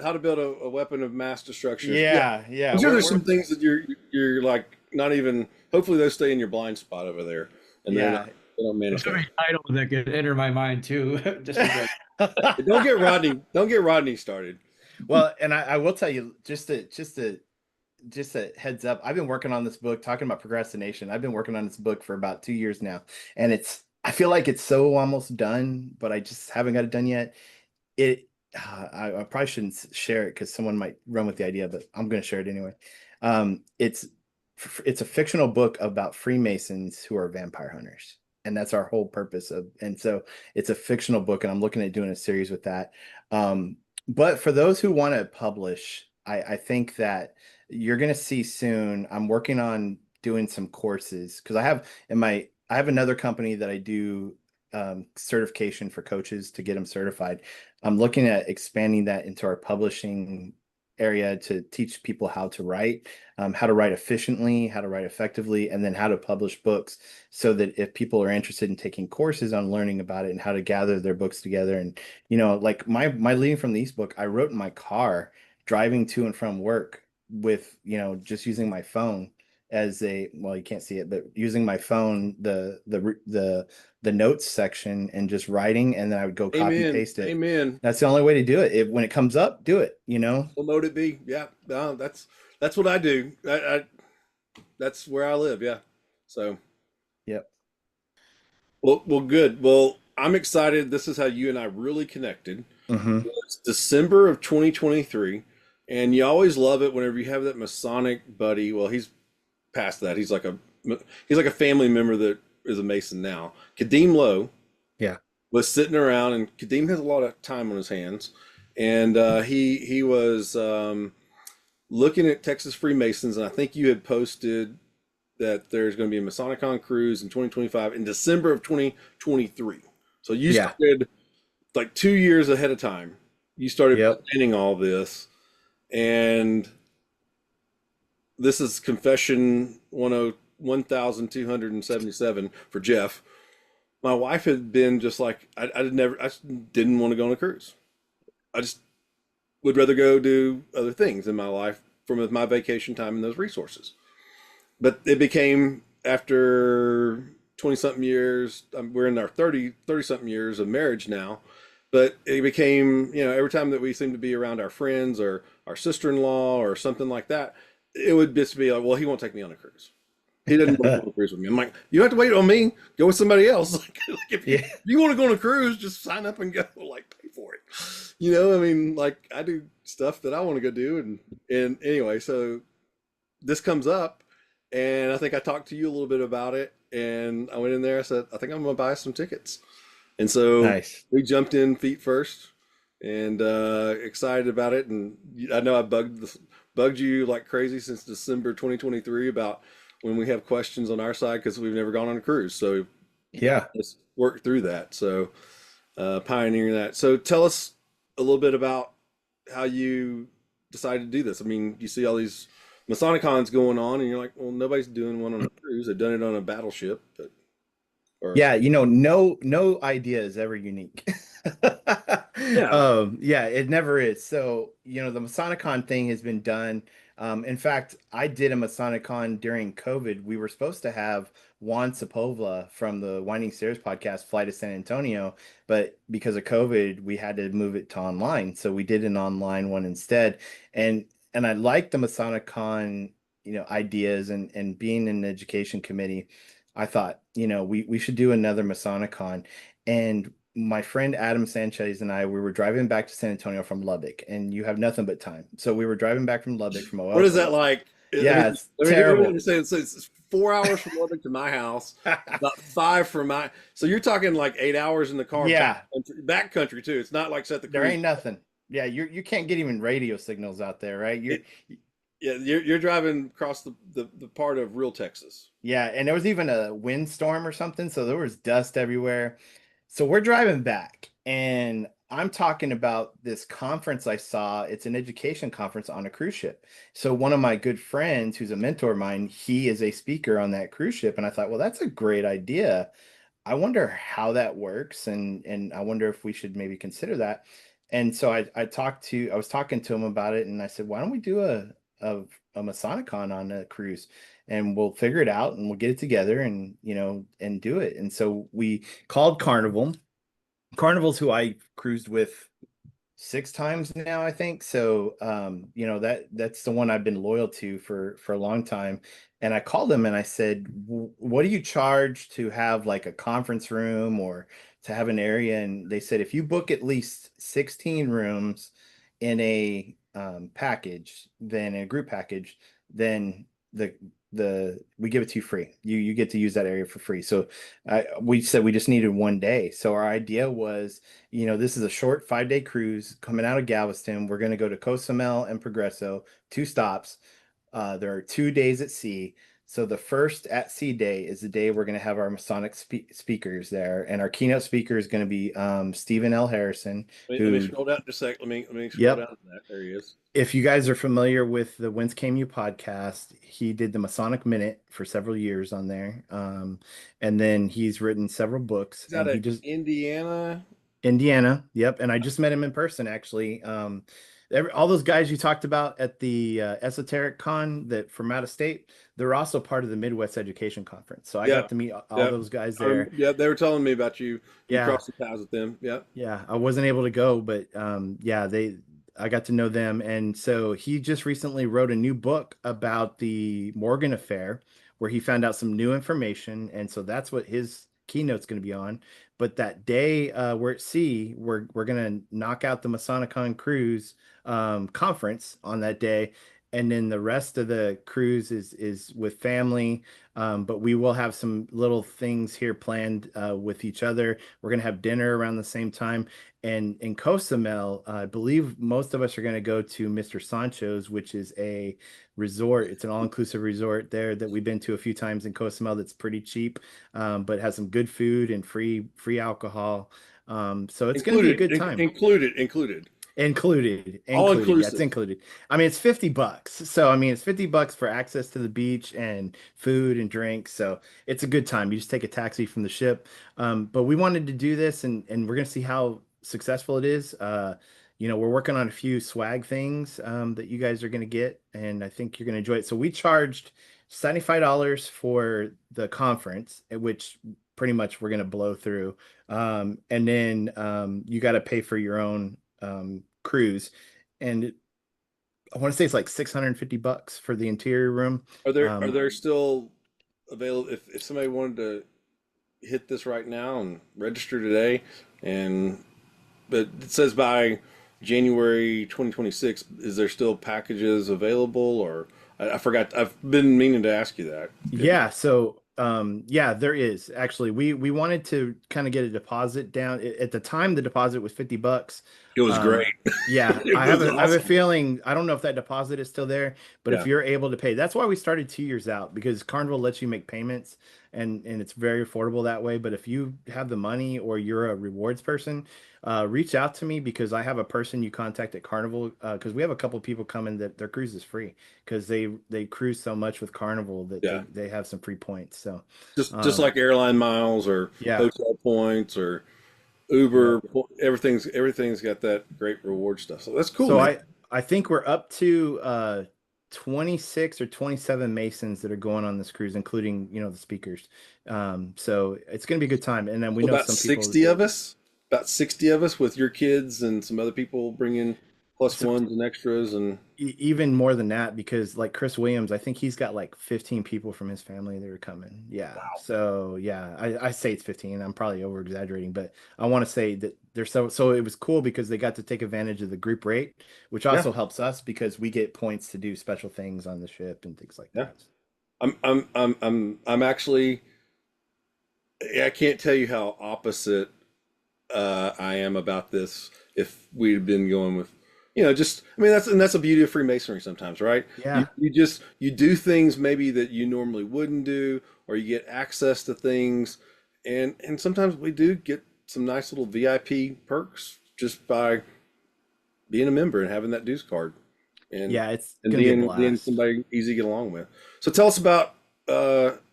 how to build a weapon of mass destruction. Yeah. I'm sure there's some things that you're like not even. Hopefully those stay in your blind spot over there, and Yeah. they don't There's so manifest. many titles that could enter my mind too. Just because. Don't get Rodney. Don't get Rodney started. Well, and I will tell you, just a heads up. I've been working on this book, talking about procrastination. I've been working on this book for about 2 years now, and I feel like it's so almost done, but I just haven't got it done yet. I probably shouldn't share it because someone might run with the idea, but I'm going to share it anyway. It's a fictional book about Freemasons who are vampire hunters, and that's our whole purpose and so it's a fictional book, and I'm looking at doing a series with that. But for those who want to publish, I think that you're going to see soon. I'm working on doing some courses because I have another company that I do certification for coaches to get them certified. I'm looking at expanding that into our publishing area to teach people how to write efficiently, how to write effectively, and then how to publish books, so that if people are interested in taking courses on learning about it and how to gather their books together. And like my Leading from the East book, I wrote in my car driving to and from work with just using my phone as you can't see it, but using my phone, the notes section, and just writing, and then I would go copy Amen. paste it. Amen. That's the only way to do it. When it comes up, do it. Well, mote it be. Yeah. No, that's what I do. That's where I live. Yeah. So. Yep. Well, good. Well, I'm excited. This is how you and I really connected. Hmm. It's December of 2023, and you always love it whenever you have that Masonic buddy. Well, he's past that. He's like a family member that is a Mason now. Kadeem Lowe Yeah. was sitting around, and Kadeem has a lot of time on his hands, and he was looking at Texas Freemasons, and I think you had posted that there's going to be a Masonicon cruise in 2025 in December of 2023. So you Yeah. started like 2 years ahead of time. You started Yep. planning all this, and this is confession 1277 for Jeff. My wife had been just like I just didn't want to go on a cruise. I just would rather go do other things in my life from my vacation time and those resources. But it became after 20 something years, we're in our 30 something years of marriage now. But it became, every time that we seemed to be around our friends or our sister-in-law or something like that, it would just be like, well, he won't take me on a cruise. He didn't want to go on a cruise with me. I'm like, you don't have to wait on me. Go with somebody else. Like, Yeah. if you want to go on a cruise, just sign up and go. Like, pay for it. I mean, like I do stuff that I want to go do, and anyway, so this comes up, and I think I talked to you a little bit about it, and I went in there. I said, I think I'm gonna buy some tickets, and so Nice. we jumped in feet first, and excited about it. And I know I bugged you like crazy since December 2023 about when we have questions on our side because we've never gone on a cruise. So Yeah. let's work through that. So pioneering that. So tell us a little bit about how you decided to do this. I mean, you see all these Masonicons going on, and you're like, well, nobody's doing one on a cruise. They've done it on a battleship, but or Yeah, no idea is ever unique. yeah. Yeah, it never is. So, the Masonicon thing has been done. In fact, I did a Masonicon during COVID. We were supposed to have Juan Sepulveda from the Winding Stairs podcast fly to San Antonio, but because of COVID, we had to move it to online. So we did an online one instead. And I like the Masonicon, ideas and being in the education committee. I thought, we should do another Masonicon. And my friend Adam Sanchez and I, we were driving back to San Antonio from Lubbock, and you have nothing but time. So we were driving back from Lubbock from What is that Oasis. like? Yeah, it's Let me terrible. understand. So it's 4 hours from Lubbock to my house, about five from my. So you're talking like 8 hours in the car Yeah, back country too. It's not like set the there cruise. ain't nothing. Yeah, you can't get even radio signals out there, right? It, yeah, you're driving across the part of real Texas. Yeah, and there was even a windstorm or something, so there was dust everywhere. So we're driving back, and I'm talking about this conference I saw. It's an education conference on a cruise ship. So one of my good friends, who's a mentor of mine, he is a speaker on that cruise ship, and I thought, well, that's a great idea. I wonder how that works, and I wonder if we should maybe consider that. And so I was talking to him about it, and I said, why don't we do a a Masonicon on a cruise, and we'll figure it out, and we'll get it together, and and do it. And so we called Carnival. Carnival's who I cruised with 6 times now, I think. So, that's the one I've been loyal to for a long time. And I called them and I said, what do you charge to have like a conference room or to have an area? And they said, if you book at least 16 rooms in a package, then a group package, then the we give it to you free. You get to use that area for free. So we said we just needed one day. So our idea was, this is a short 5-day cruise coming out of Galveston. We're going to go to Cozumel and Progreso, 2 stops. There are 2 days at sea. So the first at sea day is the day we're going to have our Masonic speakers there, and our keynote speaker is going to be Stephen L. Harrison, Let me who, scroll down just a sec. Let me scroll yep, down to that. There he is. if you guys are familiar with the Whence Came You podcast, he did the Masonic Minute for several years on there. And then he's written several books, He's out and he of just Indiana. Indiana. Yep. And I just met him in person, actually. All those guys you talked about at the Esoteric Con that from out of state, they're also part of the Midwest Education Conference. So I Yeah, got to meet all yeah, those guys there. yeah. They were telling me about you. You Yeah. crossed the paths with them. Yeah. Yeah. I wasn't able to go, but yeah, I got to know them. And so he just recently wrote a new book about the Morgan affair, where he found out some new information. And so that's what his keynote's going to be on. But that day we're at sea, we're going to knock out the Masonicon cruise conference on that day. And then the rest of the cruise is with family. But we will have some little things here planned with each other. We're going to have dinner around the same time. And in Cozumel, I believe most of us are going to go to Mr. Sancho's, which is a resort. It's an all-inclusive resort there that we've been to a few times in Cozumel that's pretty cheap, but has some good food and free alcohol. So it's going to be a Included, good time. included, all Included. Yeah, it's inclusive. included. I mean, it's $50. So, I mean, it's $50 for access to the beach and food and drinks. So it's a good time. You just take a taxi from the ship. But we wanted to do this and we're going to see how successful it is. We're working on a few swag things that you guys are going to get, and I think you're going to enjoy it. So we charged $75 for the conference, which pretty much we're going to blow through. And then you got to pay for your own cruise, and I want to say it's like $650 for the interior room. Are there still available if somebody wanted to hit this right now and register today, and but it says by January 2026, is there still packages available, or I forgot. I've been meaning to ask you that. Yeah, so yeah, there is actually. We wanted to kind of get a deposit down. At the time the deposit was $50. It was Um great. yeah, It was I have a awesome. feeling, I don't know if that deposit is still there, but if Yeah, you're able to pay, that's why we started 2 years out, because Carnival lets you make payments and it's very affordable that way. But if you have the money or you're a rewards person, reach out to me, because I have a person you contact at Carnival, because we have a couple people coming that their cruise is free because they cruise so much with Carnival that yeah. they have some free points. So Just um like airline miles or yeah, hotel points or yeah. Uber, everything's got that great reward stuff. So that's cool, So man. I think we're up to 26 or 27 Masons that are going on this cruise, including, the speakers. So it's going to be a good time. And then we So know about some people. 60 of us, about 60 of us with your kids and some other people bringing plus So ones and extras and even more than that, because like Chris Williams, I think he's got like 15 people from his family that are coming. Yeah. So yeah, I say it's 15. I'm probably over exaggerating, but I want to say that there's so it was cool because they got to take advantage of the group rate, which yeah, also helps us because we get points to do special things on the ship and things like yeah. that. I'm actually I can't tell you how opposite I am about this. If we'd been going with, just I mean that's a beauty of Freemasonry sometimes, right? Yeah. You do things maybe that you normally wouldn't do, or you get access to things, and sometimes we do get some nice little VIP perks just by being a member and having that dues card, and Yeah, it's and gonna be a being blast. somebody easy to get along with. So tell us about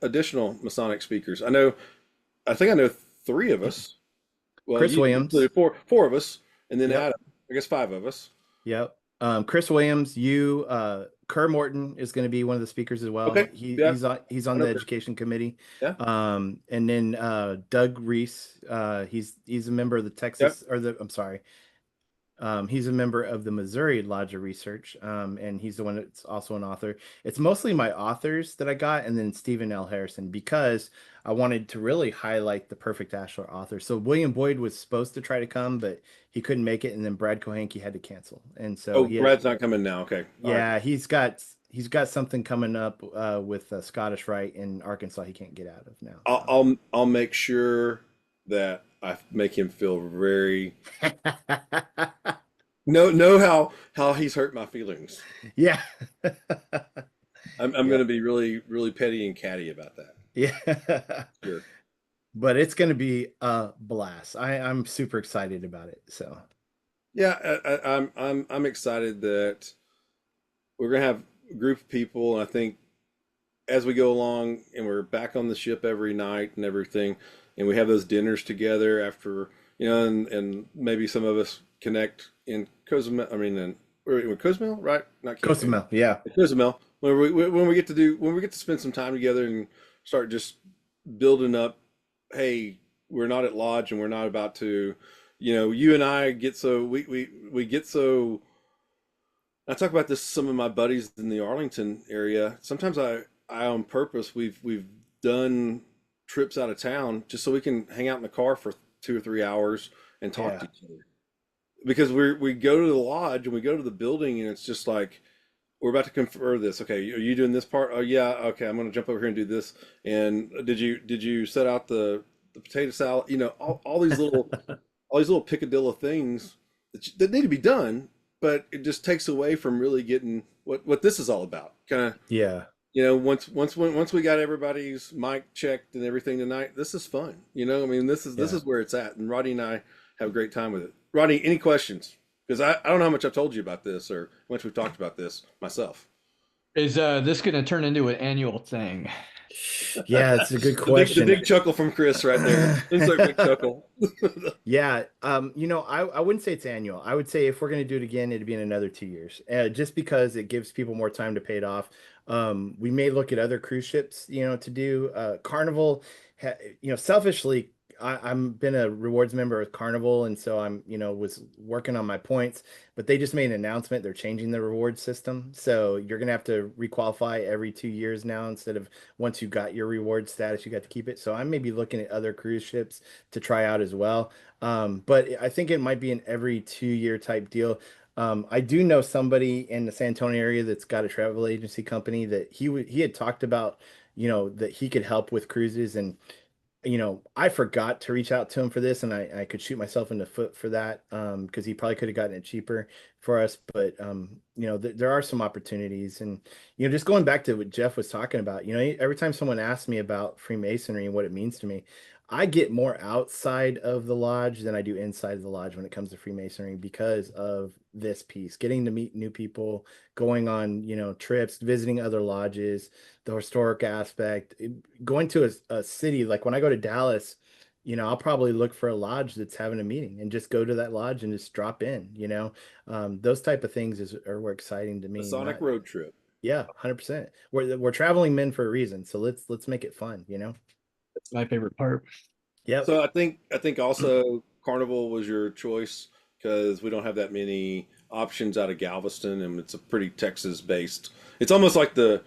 additional Masonic speakers. I think I know three of us. Well, Chris you Williams. included four of us, and then Yep. Adam. I guess five of us. Yep. Chris Williams, you, Kerr Morton is going to be one of the speakers as well. Okay. Yeah. He's on I the know. education committee. Yeah. And then Doug Reese, he's a member of the Yep. Texas, or the I'm sorry, he's a member of the Missouri Lodge of Research, and he's the one that's also an author. It's mostly my authors that I got, and then Stephen L. Harrison, because I wanted to really highlight the Perfect Ashlar author. So William Boyd was supposed to try to come, but he couldn't make it, and then Brad Kohanke had to cancel. And so Oh, Brad's not coming now. Okay. All right. yeah, he's got something coming up with Scottish Rite in Arkansas he can't get out of now. So I'll make sure that I make him feel very know how he's hurt my feelings. yeah. I'm Yeah. gonna be really petty and catty about that. Yeah. Sure. But it's going to be a blast. I'm super excited about it. So, Yeah, I'm excited that we're gonna have a group of people, and I think as we go along and we're back on the ship every night and everything, and we have those dinners together after, and maybe some of us connect in Cozumel. I mean, we're in Cozumel, right? Not camping. Cozumel, yeah. Cozumel. When we get to spend some time together and start just building up. Hey, we're not at lodge and we're not about to, you and I get so we get so. I talk about this to some of my buddies in the Arlington area. Sometimes I on purpose we've done trips out of town just so we can hang out in the car for 2 or 3 hours and talk to Yeah. each other. Because we go to the lodge and we go to the building and it's just like we're about to confer this. Okay, are you doing this part? Oh yeah, okay, I'm gonna jump over here and do this. And did you set out the potato salad? All these little picadillo things that need to be done, but it just takes away from really getting what this is all about. Kind of, Yeah. once we got everybody's mic checked and everything tonight, this is fun. I mean, this Yeah. is where it's at, and Rodney and I have a great time with it. Rodney, any questions? Because I don't know how much I've told you about this or how much we've talked about this myself. Is this going to turn into an annual thing? Yeah, it's a good The question. big chuckle from Chris right there. Insert big chuckle. Yeah, I wouldn't say it's annual. I would say if we're going to do it again, it'd be in another 2 years, just because it gives people more time to pay it off. We may look at other cruise ships, to do. Carnival, selfishly, I'm been a rewards member of Carnival, and so I'm, was working on my points, but they just made an announcement they're changing the reward system, so you're gonna have to requalify every 2 years now instead of once you got your reward status, you got to keep it. So I may be looking at other cruise ships to try out as well. But I think it might be an every 2 year type deal. I do know somebody in the San Antonio area that's got a travel agency company that he had talked about, that he could help with cruises. And I forgot to reach out to him for this, and I could shoot myself in the foot for that, because he probably could have gotten it cheaper for us. But there are some opportunities, and just going back to what Jeff was talking about, every time someone asks me about Freemasonry and what it means to me, I get more outside of the lodge than I do inside of the lodge when it comes to Freemasonry because of this piece, getting to meet new people, going on trips, visiting other lodges, the historic aspect, going to a city. Like when I go to Dallas, I'll probably look for a lodge that's having a meeting and just go to that lodge and just drop in. Those type of things are exciting to me. Masonic Not, road trip. yeah, 100%. We're traveling men for a reason, so let's make it fun. That's my favorite part. Yep. So I think also Carnival was your choice because we don't have that many options out of Galveston, and it's a pretty Texas based. It's almost like the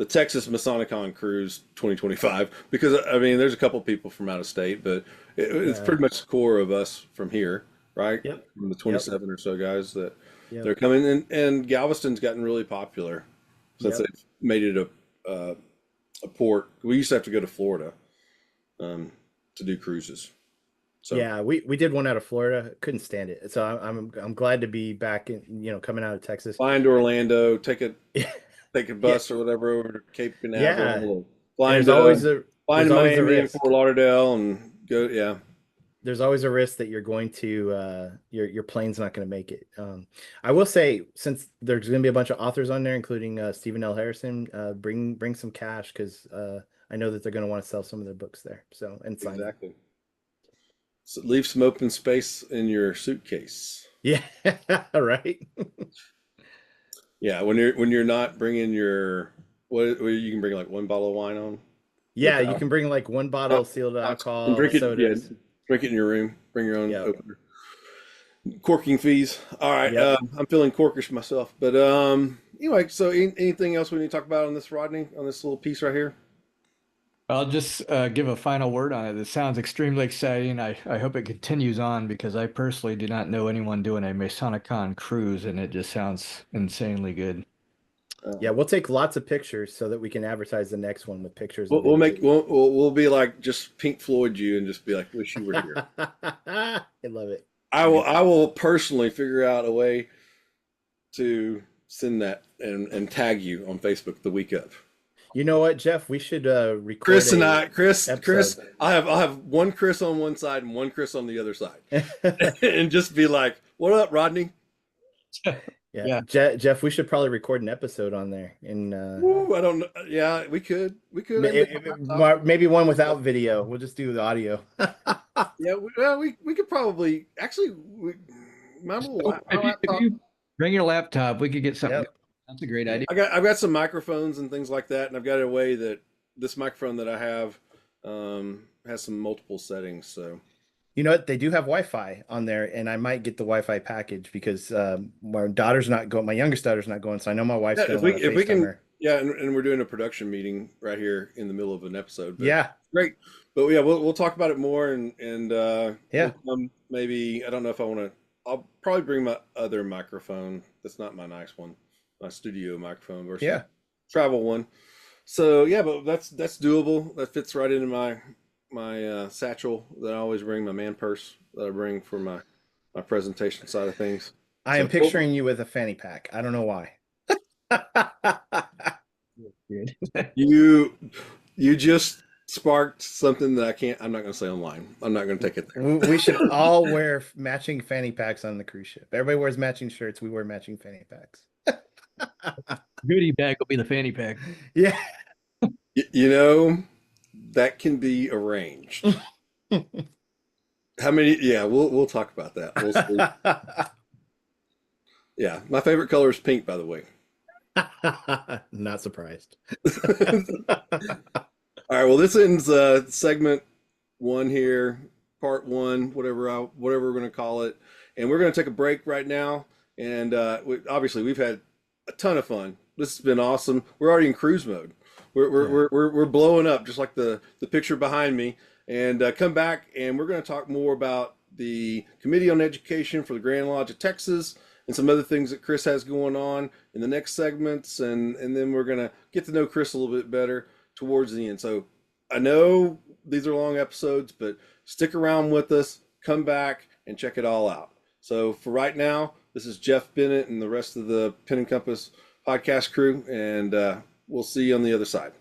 Texas Masonicon Cruise 2025 because I mean there's a couple people from out of state, but it's Yeah. pretty much the core of us from here, right? Yep. From the Yep. 27 or so guys that they're Yep. coming in, and Galveston's gotten really popular since Yep. they've made it a port. We used to have to go to Florida to do cruises. So Yeah, we did one out of Florida. Couldn't stand it. So I'm glad to be back in, coming out of Texas. flying to Orlando, take a Yeah. bus or whatever over to Cape Yeah. Canaveral, or flying There's to always a flying there's to always a Miami and risk. Fort Lauderdale and go. Yeah, There's always a risk that you're going to your plane's not going to make it. I will say, since there's going to be a bunch of authors on there, including Stephen L. Harrison, bring some cash because I know that they're going to want to sell some of their books there. So and sign them. exactly. So leave some open space in your suitcase. Yeah, right. Yeah, when you're not bringing your what you can bring like one bottle of wine on Yeah, you without can bring like one bottle of sealed and alcohol, drink it. Yeah, sodas. drink it in your room. Bring your own Yep. opener. Corking fees. All right, Yep. I'm feeling corkish myself, but anyway. So anything else we need to talk about on this, Rodney? On this little piece right here? I'll just give a final word on it. It sounds extremely exciting. I hope it continues on because I personally do not know anyone doing a Masonicon cruise, and it just sounds insanely good. Yeah, we'll take lots of pictures so that we can advertise the next one with pictures We'll, and we'll make videos. we'll be like just Pink Floyd you and just be like, wish you were here. I love it. I will personally figure out a way to send that and tag you on Facebook the week of. You know what, Jeff? We should record Chris and a Chris, episode. I'll have one Chris on one side and one Chris on the other side, and just be like, "What up, Rodney?" Yeah, Jeff, we should probably record an episode on there, and Ooh, I don't know. Yeah, we could. maybe one without video. We'll just do the audio. Yeah, we could probably actually. My little If laptop. you bring your laptop, we could get something. Yep. That's a great idea. I've got some microphones and things like that, and I've got a way that this microphone that I have has some multiple settings. So You know what? They do have Wi-Fi on there, and I might get the Wi-Fi package because my youngest daughter's not going, so I know my wife's yeah, going to want to if we FaceTime can her. Yeah, and we're doing a production meeting right here in the middle of an episode. But Yeah. great. But yeah, we'll talk about it more, and Yeah. we'll come maybe. I don't know if I want to. I'll probably bring my other microphone. That's not my nice one, my studio microphone versus Yeah. travel one. So yeah, but that's doable. That fits right into my satchel that I always bring, my man purse that I bring for my presentation side of things. I So am picturing you with a fanny pack. I don't know why. Good. you just sparked something that I'm not going to say online. I'm not going to take it there. We should all wear matching fanny packs on the cruise ship. Everybody wears matching shirts. We wear matching fanny packs. Goodie bag will be the fanny pack. Yeah. You know, that can be arranged. How many? Yeah, we'll talk about that. We'll see. Yeah, my favorite color is pink, by the way. Not surprised. All right, well, this ends segment one here, part one, whatever we're going to call it, and we're going to take a break right now. And obviously, we've had a ton of fun. This has been awesome. We're already in cruise mode. We're blowing up, just like the picture behind me. And come back, and we're going to talk more about the Committee on Education for the Grand Lodge of Texas and some other things that Chris has going on in the next segments, and then we're going to get to know Chris a little bit better towards the end. So I know these are long episodes, but stick around with us, come back, and check it all out. So for right now, this is Jeff Bennett and the rest of the Pen and Compass podcast crew, and we'll see you on the other side.